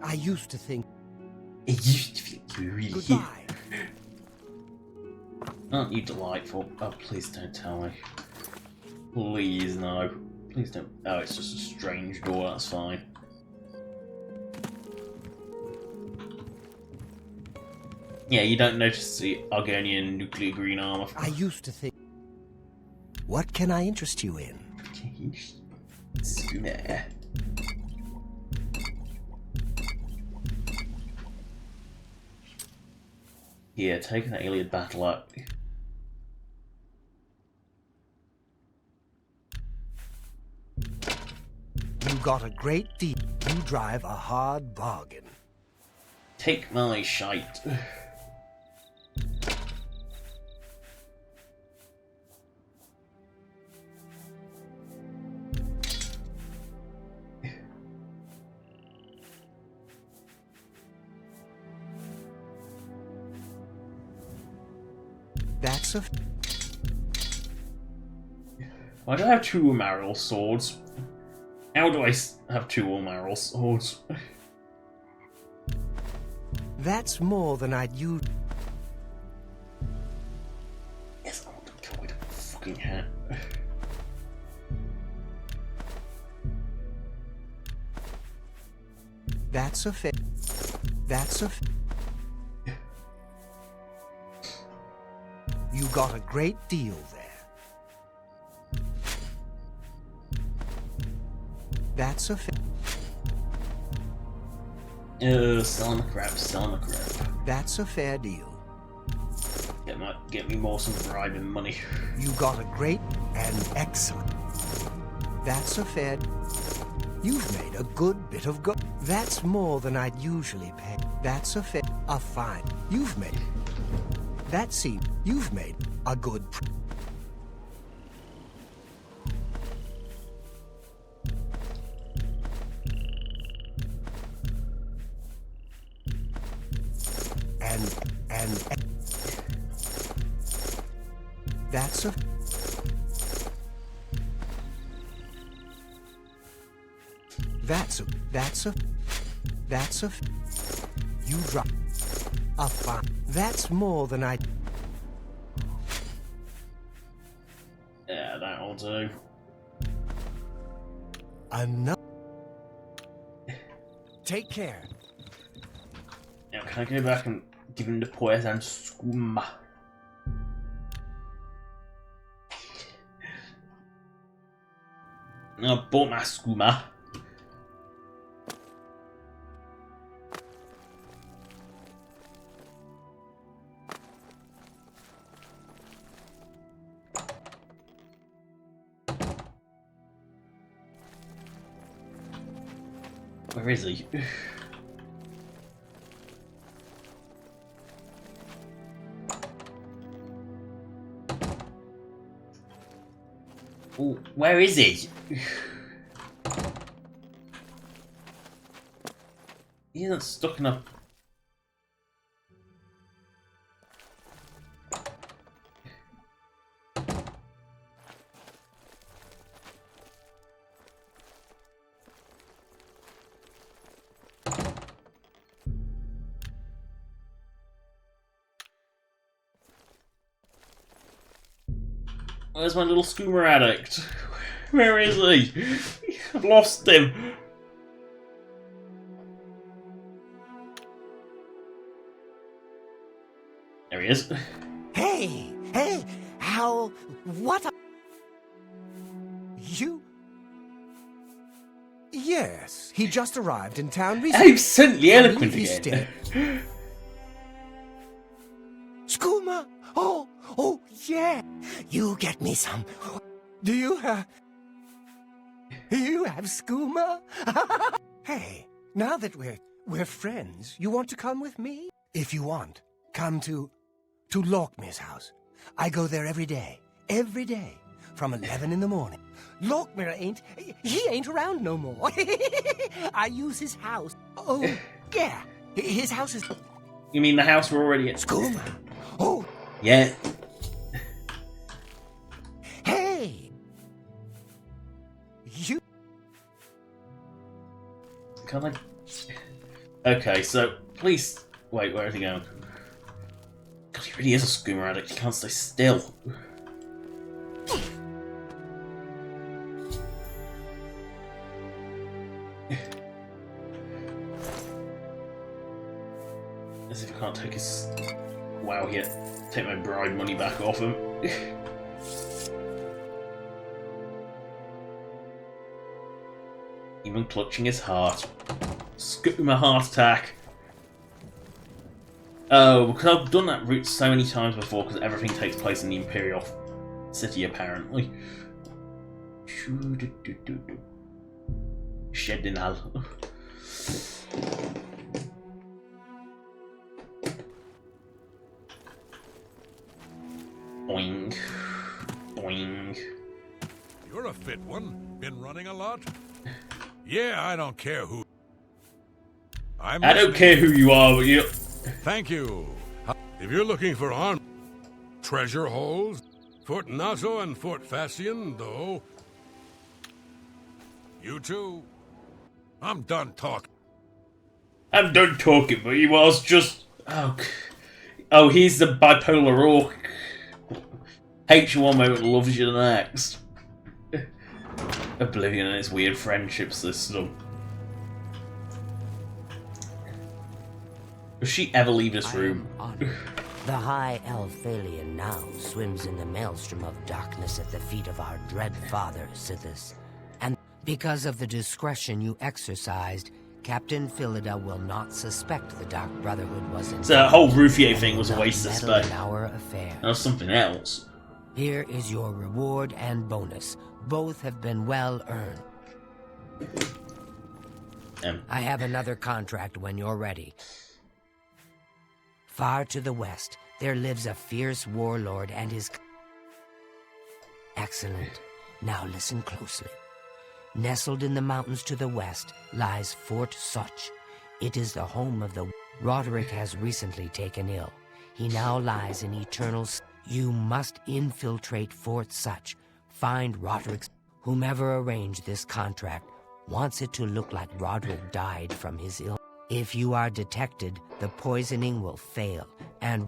I used to think... It used to think you were really here. Goodbye. Aren't you delightful? Oh, please don't tell me. Please, no. Please don't. Oh, it's just a strange door, that's fine. Yeah, you don't notice the Argonian nuclear green armor. I used to think... What can I interest you in? Skooma. Here, take an alien battle up. You got a great deal. You drive a hard bargain. Take my shite. That's a... Why do I have two Umaril swords? How do I have two Umaril swords? That's more than I'd use. Yes, I want to kill with a fucking hat. That's a fair... That's a... You got a great deal there. That's a fair... Selling the crap, selling the crap. That's a fair deal. Get me more some bribing money. You got a great and excellent. That's a fair... You've made a good bit of go... That's more than I'd usually pay. That's a fair... A fine. You've made... That seems... You've made a good... And... That's a... That's a... You drop... A fine... That's more than I... Yeah, that'll do. Enough... Take care. Now, can I go back and give him the poison skooma? I bought my skooma. Where is he? Oh, where is he? He isn't stuck in a... Where's my little skooma addict? Where is he? I've lost him. There he is. Hey, what you? Yes, he just arrived in town recently. I'm certainly eloquent He's again. dead. Skooma! Oh, yeah. You get me some. Do you have skooma? Hey, now that we're friends, you want to come with me? If you want, come to Lockmir's house. I go there every day, from 11 in the morning. Lockmir ain't around no more. I use his house. Oh, yeah, his house is... You mean the house we're already at? Skooma. Oh, Yeah. hey. You... Can I... Okay, so, please... Wait, where is he going? God, he really is a skooma addict. He can't stay still. As if I can't take his... Wow, yeah. Take my bride money back off him. Even clutching his heart. Skooma heart attack. Oh, because I've done that route so many times before, because everything takes place in the Imperial City, apparently. Shedinal. Boing. Boing. You're a fit one. Been running a lot? Yeah, I don't care who. I don't care who you are, but you... Thank you. If you're looking for arm treasure holes, Fort Nazo and Fort Fassian, though. You too. I'm done talking. I'm done talking, but he was just... Oh, he's the bipolar orc. Hates you one moment, loves you the next. Oblivion and its weird friendship system. Does she ever leave this room? The high elf Phalian now swims in the maelstrom of darkness at the feet of our dread father, Sithis. And because of the discretion you exercised, Captain Philida will not suspect the Dark Brotherhood was involved. So that whole Ruffier thing was a waste of space. Our affair. That was something else. Here is your reward and bonus. Both have been well earned. I have another contract when you're ready. Far to the west, there lives a fierce warlord and his... Excellent. Now listen closely. Nestled in the mountains to the west lies Fort Such. It is the home of the... Roderick has recently taken ill. He now lies in eternal... You must infiltrate Fort Such. Find Roderick's... Whomever arranged this contract wants it to look like Roderick died from his illness. If you are detected, the poisoning will fail, and...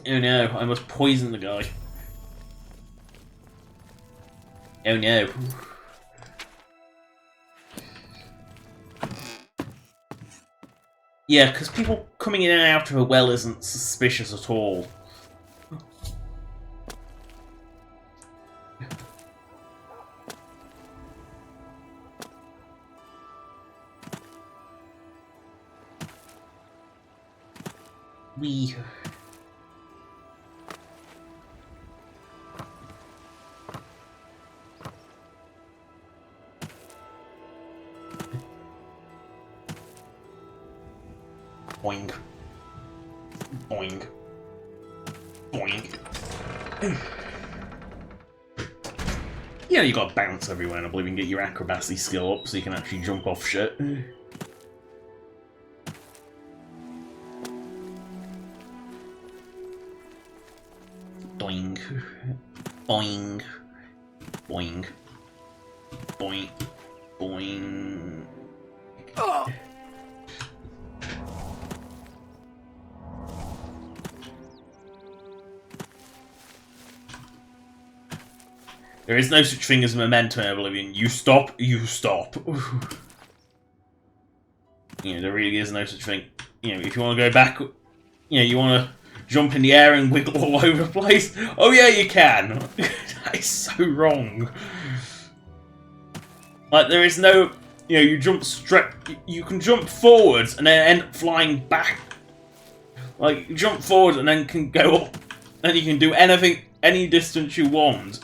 Oh no, I must poison the guy. Oh no. Yeah, because people coming in and out of a well isn't suspicious at all. We... Boing. Boing. Boing. Yeah, you gotta bounce everywhere in Oblivion, get your acrobacy skill up so you can actually jump off shit. Boing. Boing. Boing. Boing. Boing. Oh. There is no such thing as momentum in Oblivion. You stop, you stop. You know, there really is no such thing. You know, if you want to go back, you know, you want to jump in the air and wiggle all over the place. Oh yeah, you can. That is so wrong. Like, there is no, you know, you jump straight. You can jump forwards and then end up flying back. Like, you jump forward and then can go up, and you can do anything, any distance you want.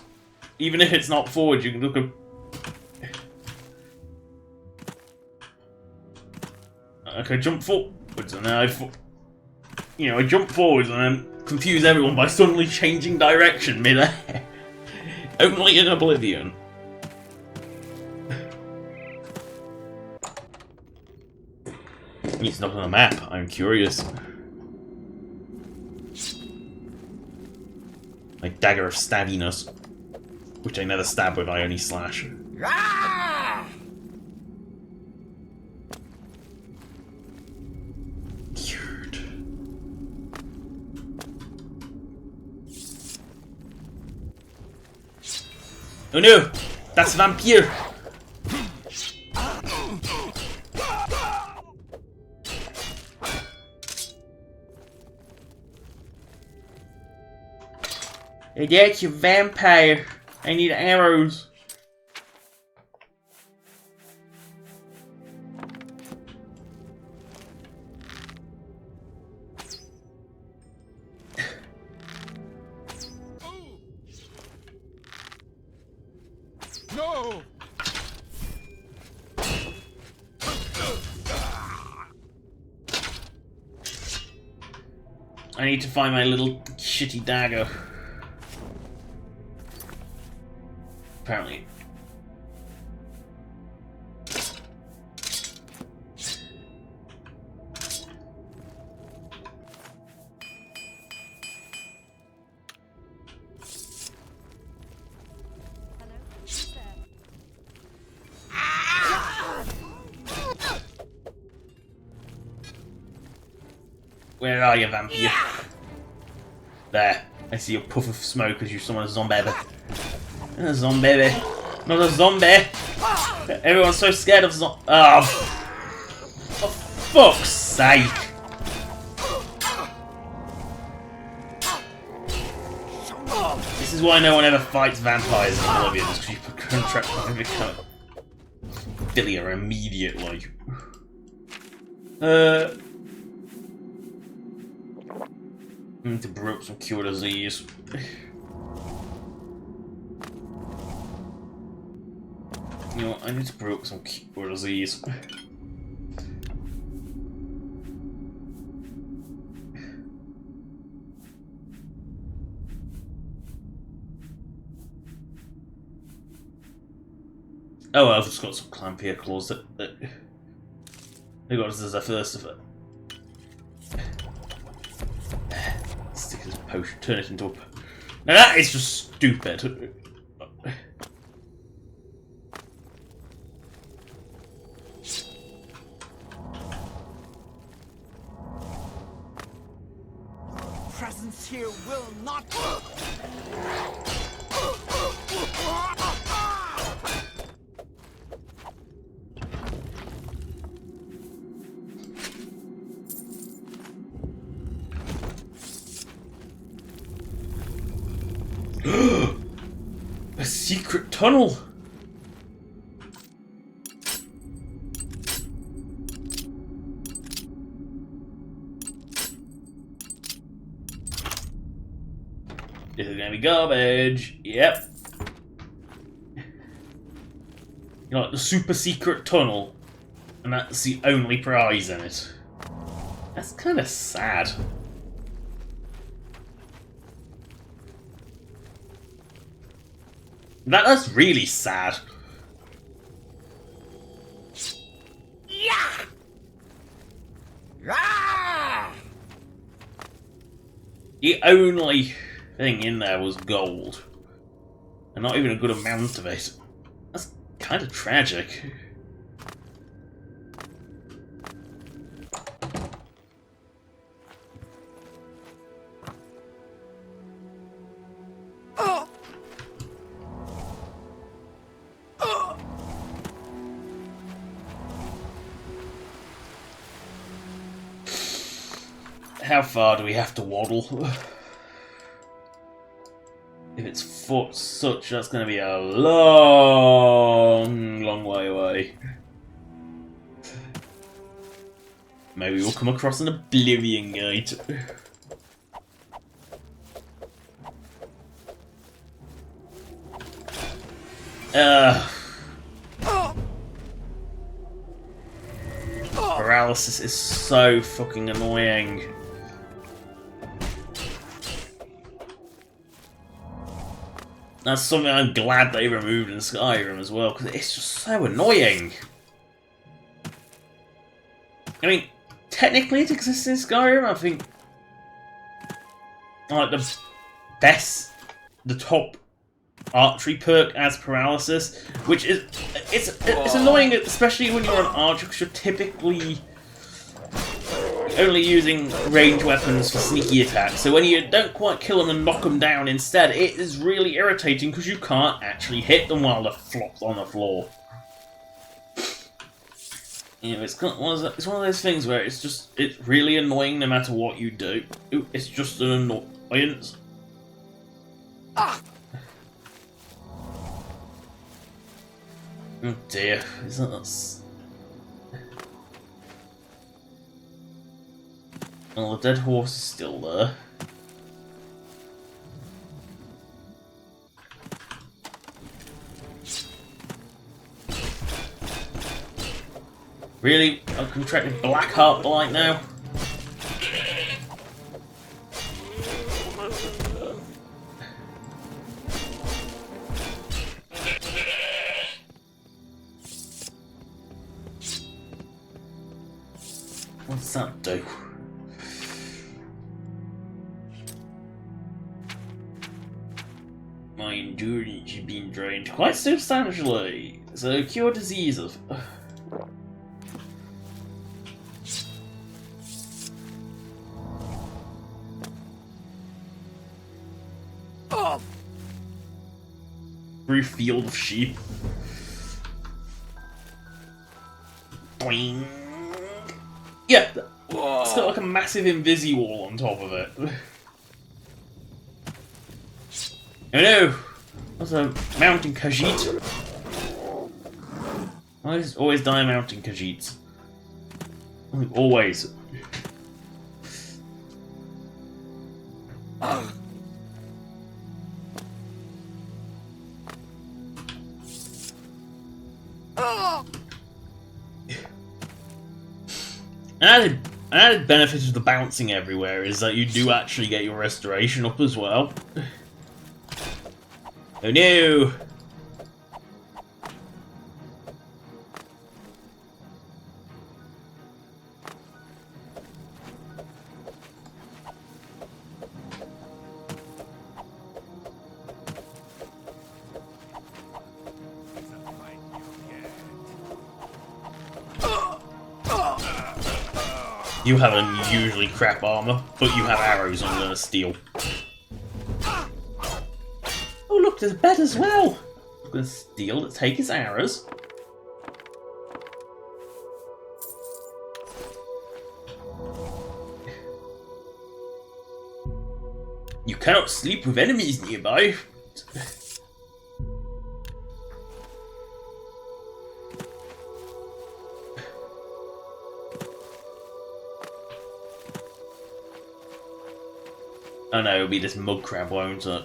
Even if it's not forward, you can look at. Okay, jump forwards and then I jump forwards and then confuse everyone by suddenly changing direction mid-air. Only in Oblivion. It's not on the map, I'm curious. My dagger of stabbiness. Which I never stab with, I only slash. Cured. Oh no! That's vampire! Hey, that's your vampire. I need arrows. No! I need to find my little shitty dagger. Apparently. Where are you, vampire? There. I see a puff of smoke as you summon a zombie. A zombie. Not a zombie. Everyone's so scared of zombies. Oh. For fuck's sake. This is why no one ever fights vampires in Oblivion, because you contract with become Villia immediately. Need to brew up some cure disease. You know what, I need to brew up some cure disease. Oh well, I've just got some clampier claws that they got us as a first of it. Stick this potion, turn it into a. Now that is just stupid. Presence here will not. A secret tunnel. This is gonna be garbage. Yep. You know, like the super secret tunnel, and that's the only prize in it. That's kind of sad. That's really sad. Yeah! Ah! The only thing in there was gold. And not even a good amount of it. That's kind of tragic. How far do we have to waddle? If it's foot such, that's going to be a long way away. Maybe we'll come across an Oblivion Gate. Paralysis is so fucking annoying. That's something I'm glad they removed in Skyrim as well, because it's just so annoying. I mean, technically it exists in Skyrim. I think like the top archery perk as paralysis, which is it's annoying, especially when you're an archer, because you're typically only using ranged weapons for sneaky attacks. So when you don't quite kill them and knock them down instead, it is really irritating because you can't actually hit them while they're flopped on the floor. You know, it's one of those things where it's really annoying no matter what you do. It's just an annoyance. Ah. Oh dear, isn't that? Well, the dead horse is still there. Really? I've contracted black heart blight now? What's that do? My endurance has been drained quite substantially, so cure diseases. Through field of sheep. Boing. Yeah, it's got like a massive invisi wall on top of it. Oh no! That's a mountain Khajiit. I always die mountain Khajiits. Always. An added benefit of the bouncing everywhere is that you do actually get your restoration up as well. Oh no! You have unusually crap armor, but you have arrows I'm gonna steal. Oh look, there's a bed as well! I'm gonna steal to take his arrows. You cannot sleep with enemies nearby. Oh no, it'll be this mud crab, won't it?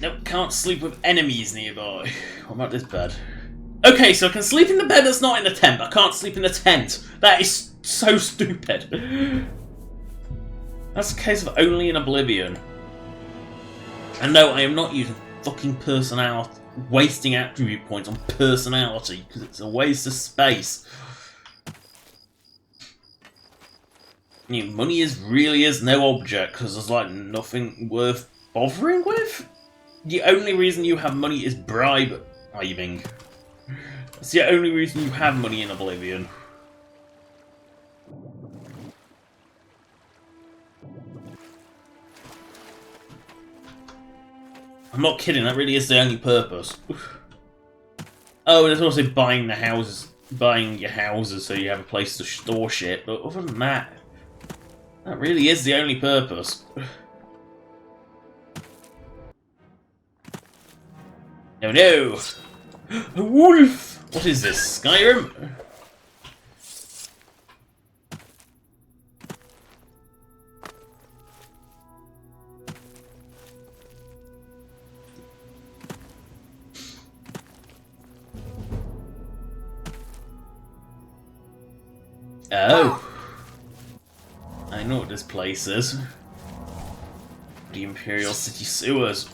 Nope, can't sleep with enemies nearby. What about this bed? Okay, so I can sleep in the bed that's not in the tent, but I can't sleep in the tent. That is so stupid. That's a case of only in Oblivion. And no, I am not using fucking personality, wasting attribute points on personality, because it's a waste of space. You know, money really is no object, because there's like nothing worth bothering with. The only reason you have money is bribing. That's the only reason you have money in Oblivion. I'm not kidding, that really is the only purpose. Oh, there's also buying your houses so you have a place to store shit, but other than that, that really is the only purpose. Oh no! A wolf! What is this, Skyrim? Oh. I know what this place is. The Imperial City Sewers.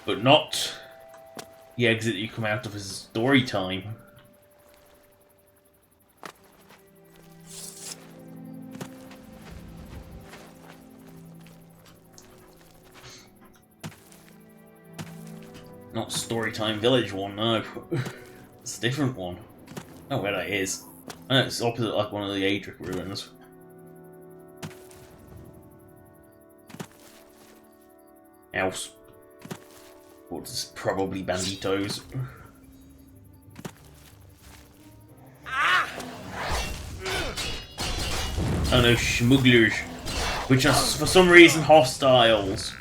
But not the exit you come out of as story time. Not Storytime Village one, no. It's a different one. Oh, where that is. I know it's opposite like one of the Adric ruins. Else. Well, it's probably banditos. Oh no, smugglers. Which are for some reason hostiles.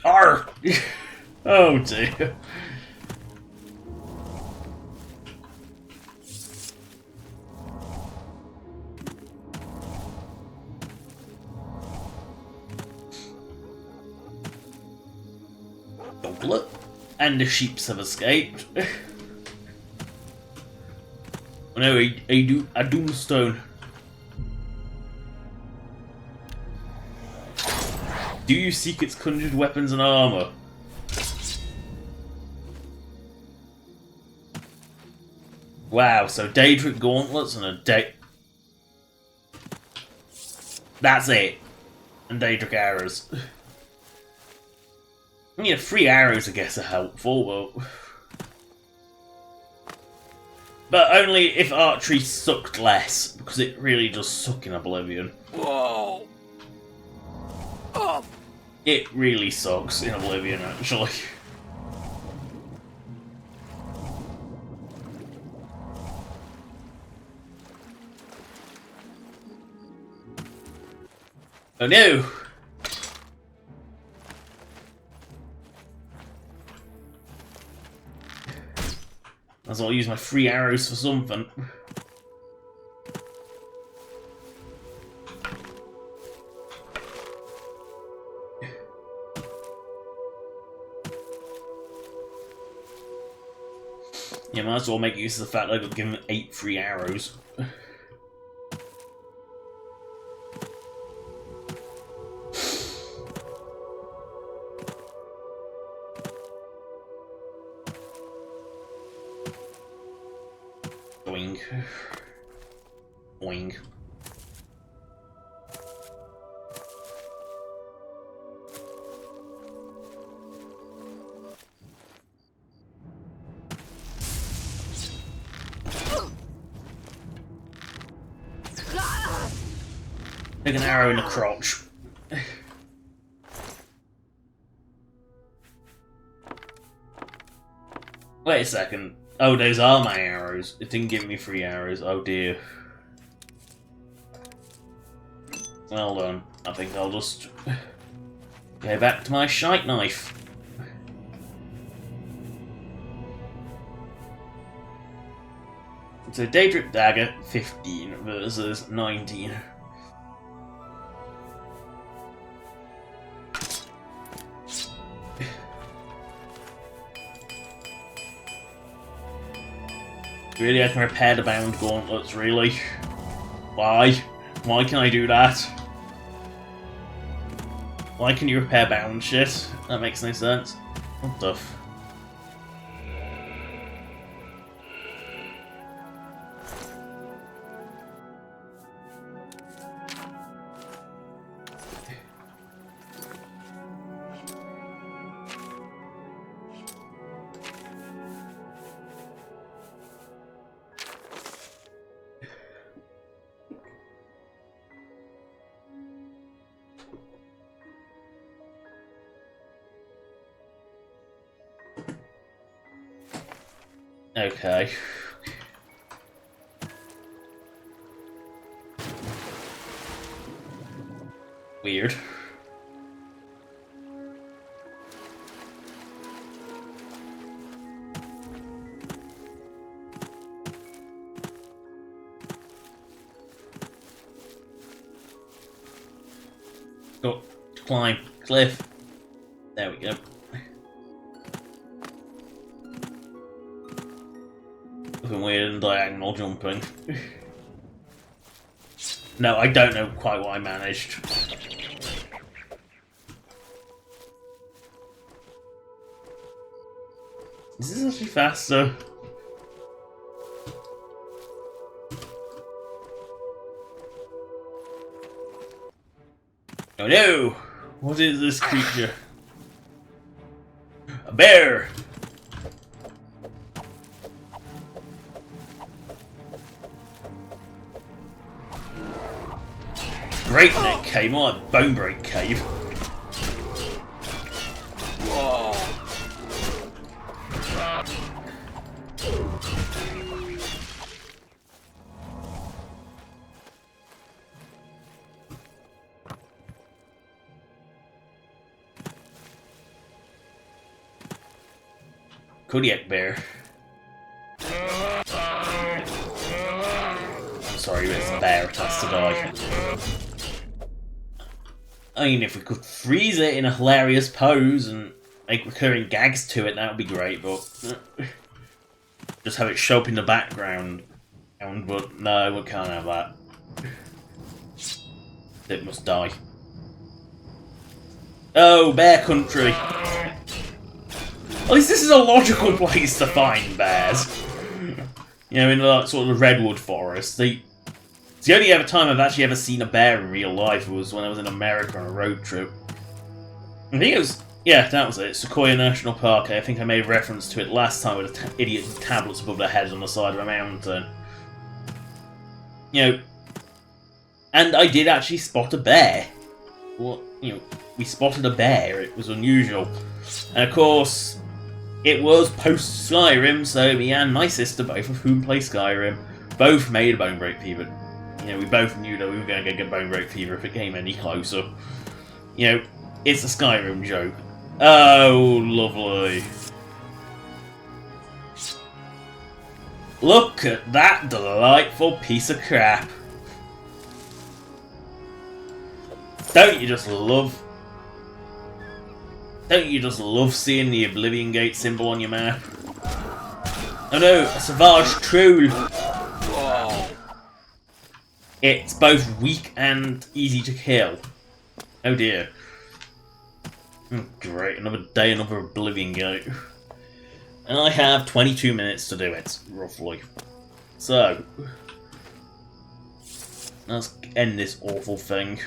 Arr! Oh dear. Doglet. And the sheeps have escaped. Oh no, a doomstone. Do you seek its conjured weapons and armor? Wow, so Daedric gauntlets and a That's it. And Daedric arrows. I mean, 3 arrows I guess are helpful, but only if archery sucked less, because it really does suck in Oblivion. Whoa! Oh. It really sucks in Oblivion, actually. Oh no! Might as well use my 3 arrows for something. Yeah, might as well make use of the fact that I got given 8 free arrows. Boing. Boing. Take an arrow in the crotch. Wait a second. Oh, those are my arrows. It didn't give me 3 arrows. Oh dear. Well done. I think I'll just go back to my shite knife. So Daedric Dagger 15 versus 19. Really, I can repair the bound gauntlets, really? Why? Why can I do that? Why can you repair bound shit? That makes no sense. What the f... Okay. Weird. Go. Climb. Cliff. There we go. Nothing weird and diagonal jumping. No, I don't know quite what I managed. Is this actually faster? Oh no! What is this creature? A bear! Great Neck Cave, more like Bone Break Cave. Kodiak Bear. I'm sorry, but it's a bear, it has to die. I mean, if we could freeze it in a hilarious pose and make recurring gags to it, that would be great, but... just have it show up in the background. But no, we can't have that. It must die. Oh, Bear Country! At least this is a logical place to find bears. You know, in the sort of redwood forest. It's the only ever time I've actually ever seen a bear in real life was when I was in America on a road trip. I think it was... yeah, that was it. Sequoia National Park. I think I made reference to it last time with the idiot tablets above their heads on the side of a mountain. You know... and I did actually spot a bear. Well, you know, we spotted a bear. It was unusual. And of course... it was post Skyrim, so me and my sister, both of whom play Skyrim, both made a Bone Break Fever. You know, we both knew that we were going to get Bone Break Fever if it came any closer. You know, it's a Skyrim joke. Oh, lovely. Look at that delightful piece of crap. Don't you just love... don't you just love seeing the Oblivion Gates symbol on your map? Oh no, a Savage Troll! It's both weak and easy to kill. Oh dear. Oh, great, another day, another Oblivion Gate. And I have 22 minutes to do it, roughly. So, let's end this awful thing.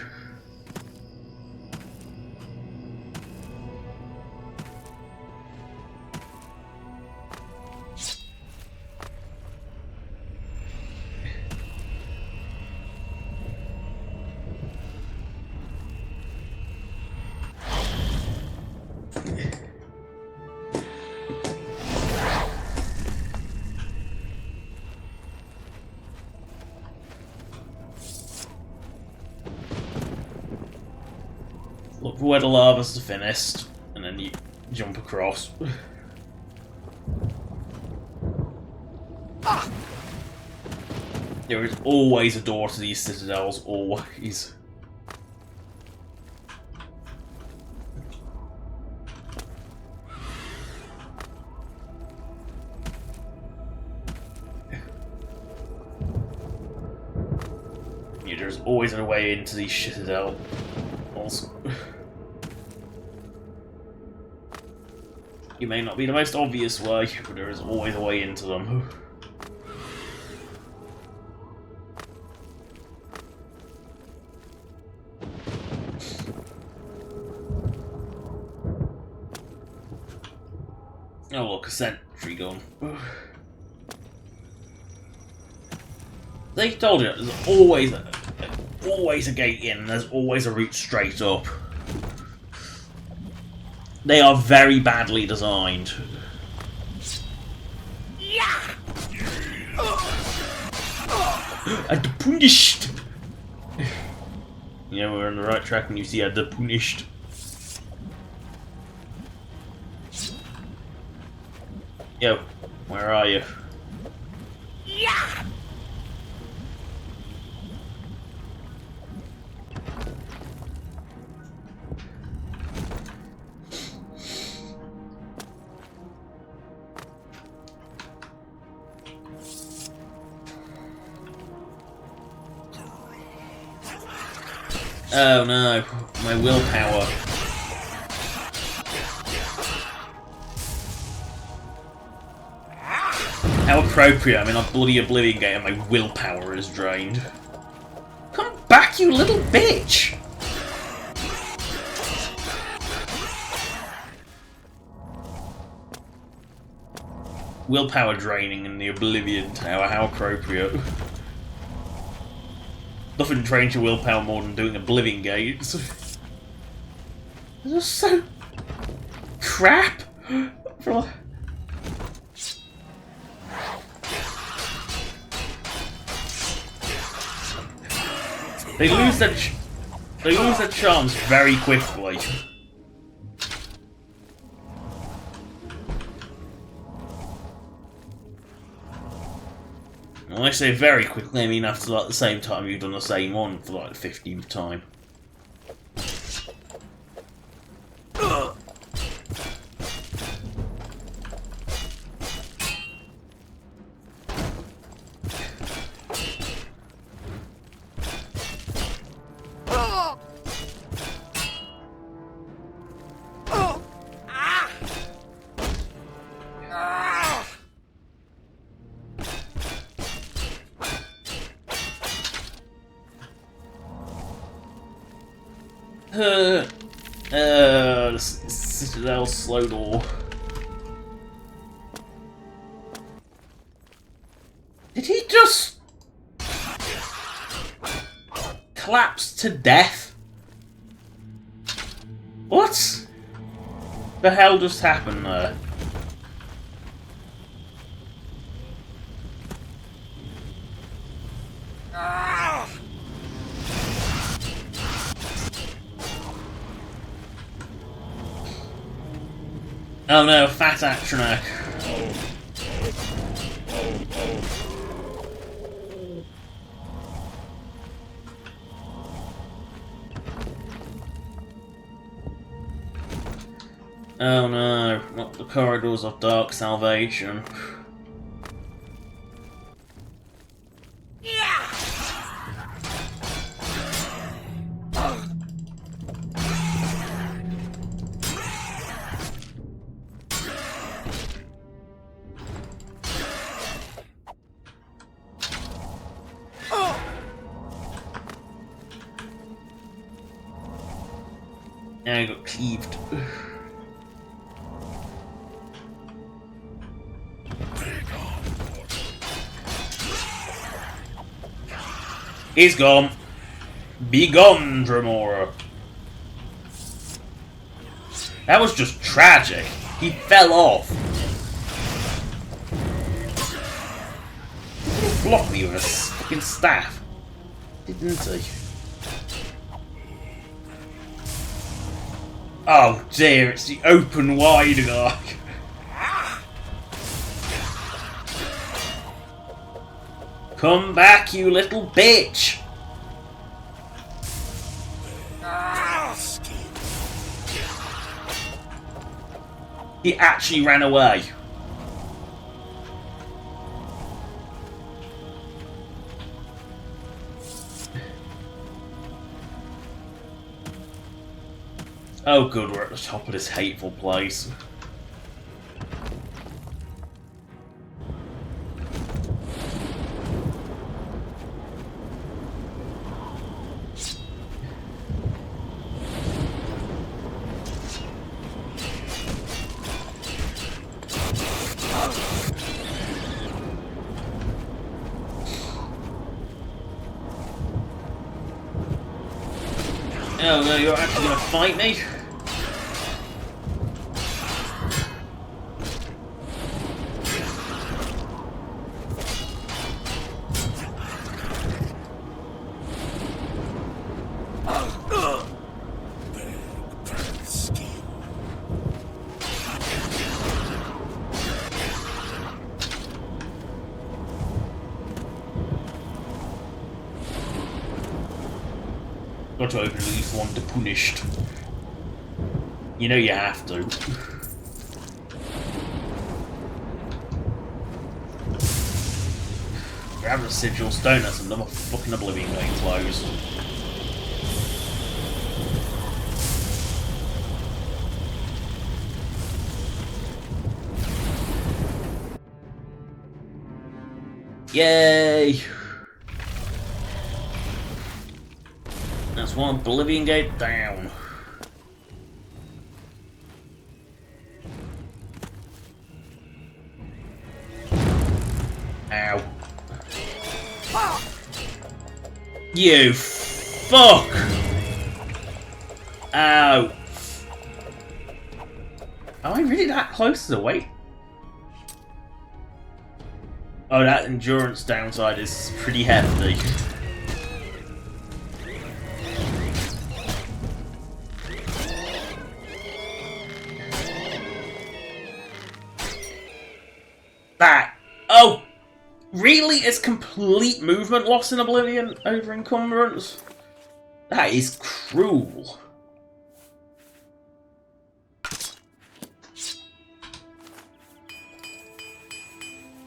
Look for where the lava's finished, and then you jump across. There is always a door to these citadels, always. always a way into these shitted out. Also, you may not be the most obvious way, but there is always a way into them. Oh look, a sentry gun. They told you there's always a gate in, and there's always a route straight up. They are very badly designed. And punished. Yeah, we're on the right track when you see the punished. Yo, where are you? Yeah. Oh no, my willpower. How appropriate, I'm in a bloody Oblivion Gate and my willpower is drained. Come back, you little bitch! Willpower draining in the Oblivion Tower, how appropriate. Nothing drains your willpower more than doing Oblivion Gates. They're just so crap. They lose their charms very quickly. When I say very quickly, I mean after like the same time you've done the same one for like the 15th time. The Citadel slow door. Did he just collapse to death? What the hell just happened there? Oh no, fat Atronak. Oh no, not the corridors of dark salvation. And I got cleaved. He's gone. Be gone, Dremora. That was just tragic. He fell off. He blocked me with a fucking staff. Didn't he? Oh dear, it's the open wide guy. Come back, you little bitch! He actually ran away. Oh good, we're at the top of this hateful place. Oh no, you're actually gonna fight me? Got to open at least one to punished. You know you have to. Grab the sigil stone, that's another fucking Oblivion Gate closed. Yay! That's one Oblivion Gate down. Ow. You fuck! Ow. Am I really that close to the weight? Oh, that endurance downside is pretty hefty. That. Oh! Really? It's complete movement loss in Oblivion over encumbrance? That is cruel.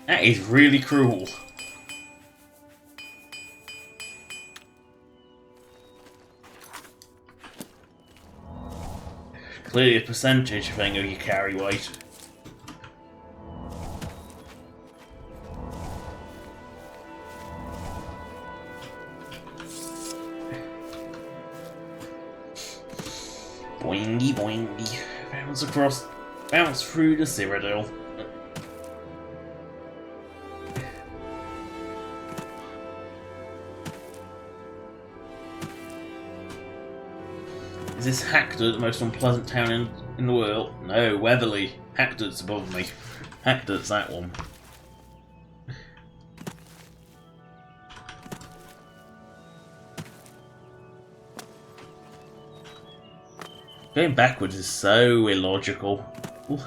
That is really cruel. Clearly a percentage thing of your carry weight. Boingy boingy. Bounce across. Bounce through the Cyrodiil. Is this Hackdud, the most unpleasant town in the world? No, Weatherly. Hackdud's above me. Hackdud's that one. Going backwards is so illogical. Ooh.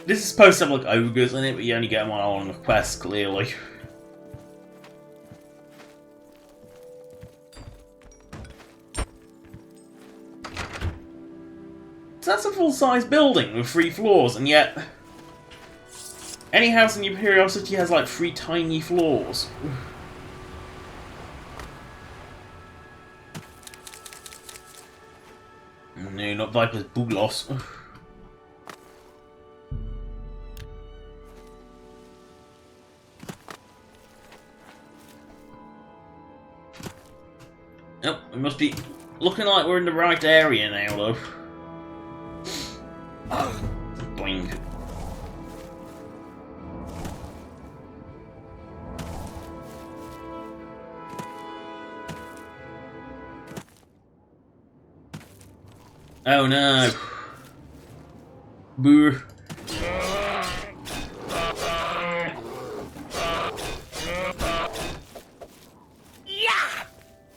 This is supposed to have like ogres in it, but you only get them on a quest, clearly. So that's a full-size building with 3 floors, and yet any house in Imperial City has like 3 tiny floors. No, not Viper's Buglos. Nope, we must be looking like we're in the right area now, though. Boing. Oh no. Boo.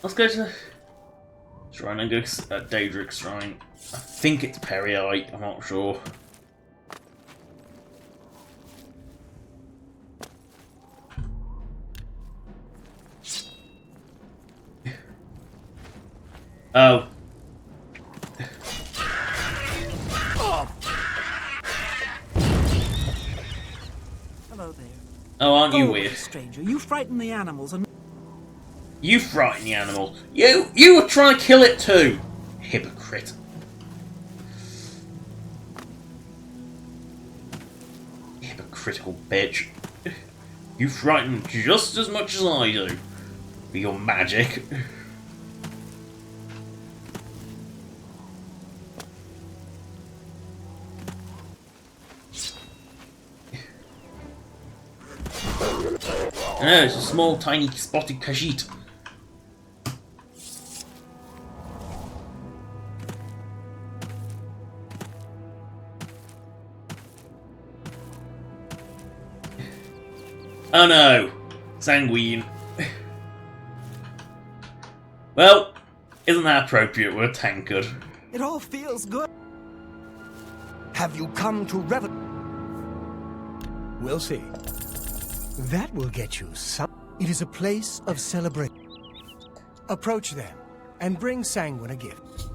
Let's go to... Shrine and go at Daedric Shrine. I think it's Periite, I'm not sure. Oh. Hello there. Oh, aren't you Oh, weird? stranger, you frighten the animals and... You frighten the animal. You were trying to kill it too! Hypocrite. Hypocritical bitch. You frighten just as much as I do. With your magic. No, it's a small, tiny, spotted Khajiit. Oh no! Sanguine. Well, isn't that appropriate? We're a tankard. It all feels good. Have you come to revel? We'll see. That will get you some. It is a place of celebration. Approach them and bring Sanguine a gift.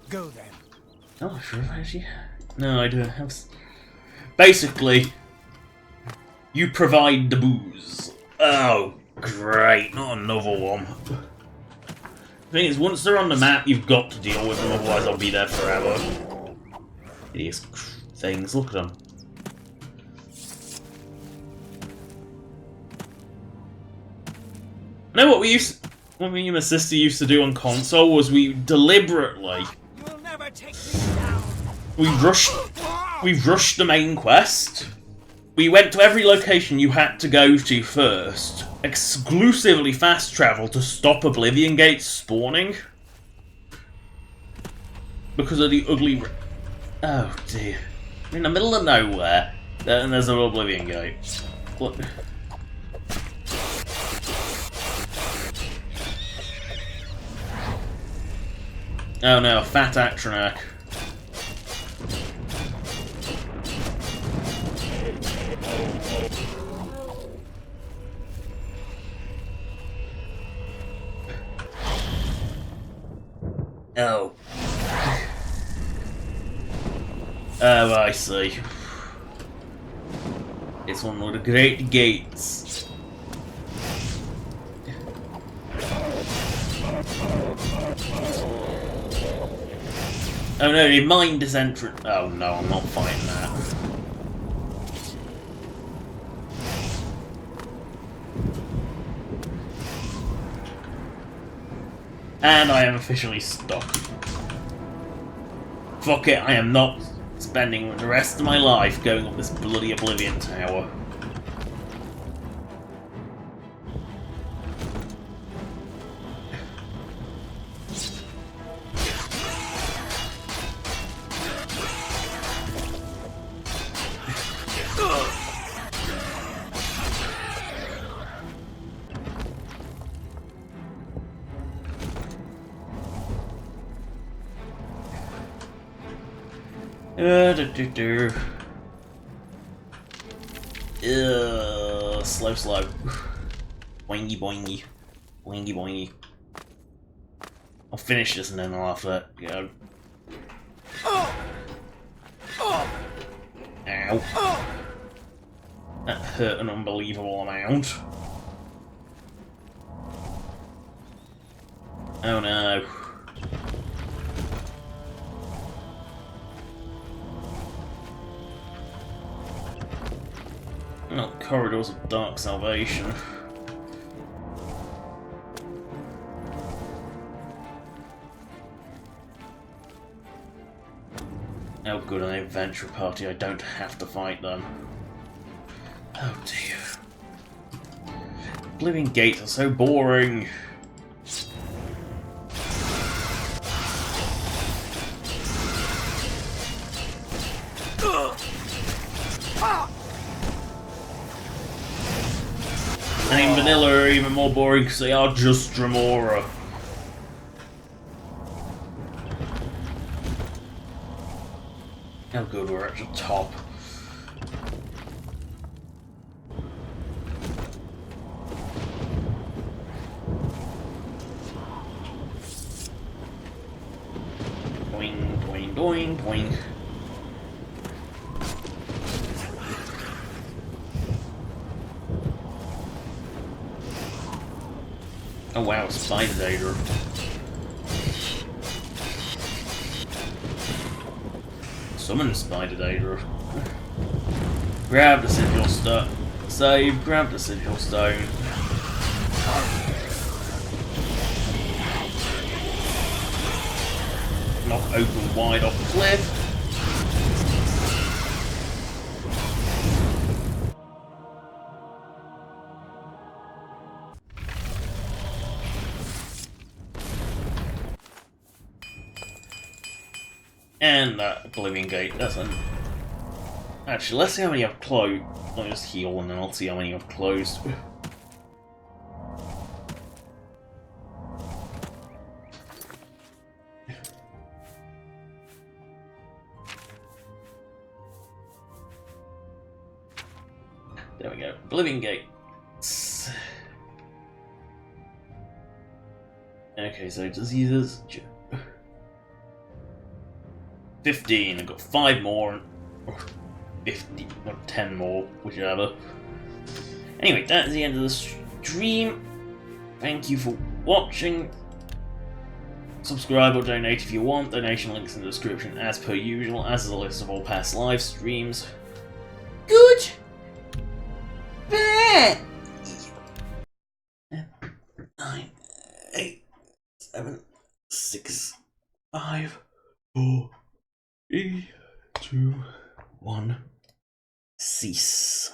Go then. Oh, sure, actually. No, I don't have. Basically, you provide the booze. Oh, great! Not another one. The thing is, once they're on the map, you've got to deal with them, otherwise I'll be there forever. Hideous things. Look at them. You know what what me and my sister used to do on console was we deliberately we rushed the main quest. We went to every location you had to go to first, exclusively fast travel to stop Oblivion Gates spawning because of the ugly. Oh dear! We're in the middle of nowhere, and there's an Oblivion Gate. Look. Oh no, a fat Atronak. Oh. Oh, I see. It's one of the great gates. Oh no, they mined this entrance. Oh no, I'm not fighting that. And I am officially stuck. Fuck it, I am not spending the rest of my life going up this bloody Oblivion Tower. Slow. Boingy boingy. Boingy boingy. I'll finish this and then I'll have to go. Ow. That hurt an unbelievable amount. Oh no. Not corridors of dark salvation. Oh good, an adventure party, I don't have to fight them. Oh dear. Oblivion Gates are so boring. And in vanilla are even more boring because they are just Dremora. Oh good, we're at the top. Doing, doing, doing, doing. Oh wow, spider data. Summon spider data. Grab the sigil stone. Save, grab the sigil stone. Knock open wide off the cliff. And that Oblivion Gate, that's an... Actually, let's see how many I've closed. Let me just heal and then I'll see how many I've closed. There we go. Oblivion Gates. Okay, so diseases. 15. I've got 5 more. Or 50. Or 10 more. Whichever. Anyway, that is the end of the stream. Thank you for watching. Subscribe or donate if you want. Donation links in the description as per usual, as is a list of all past live streams. Good. Bad. 9, 8, 7, 6, 5, 4, 3, 2, 1. Cease.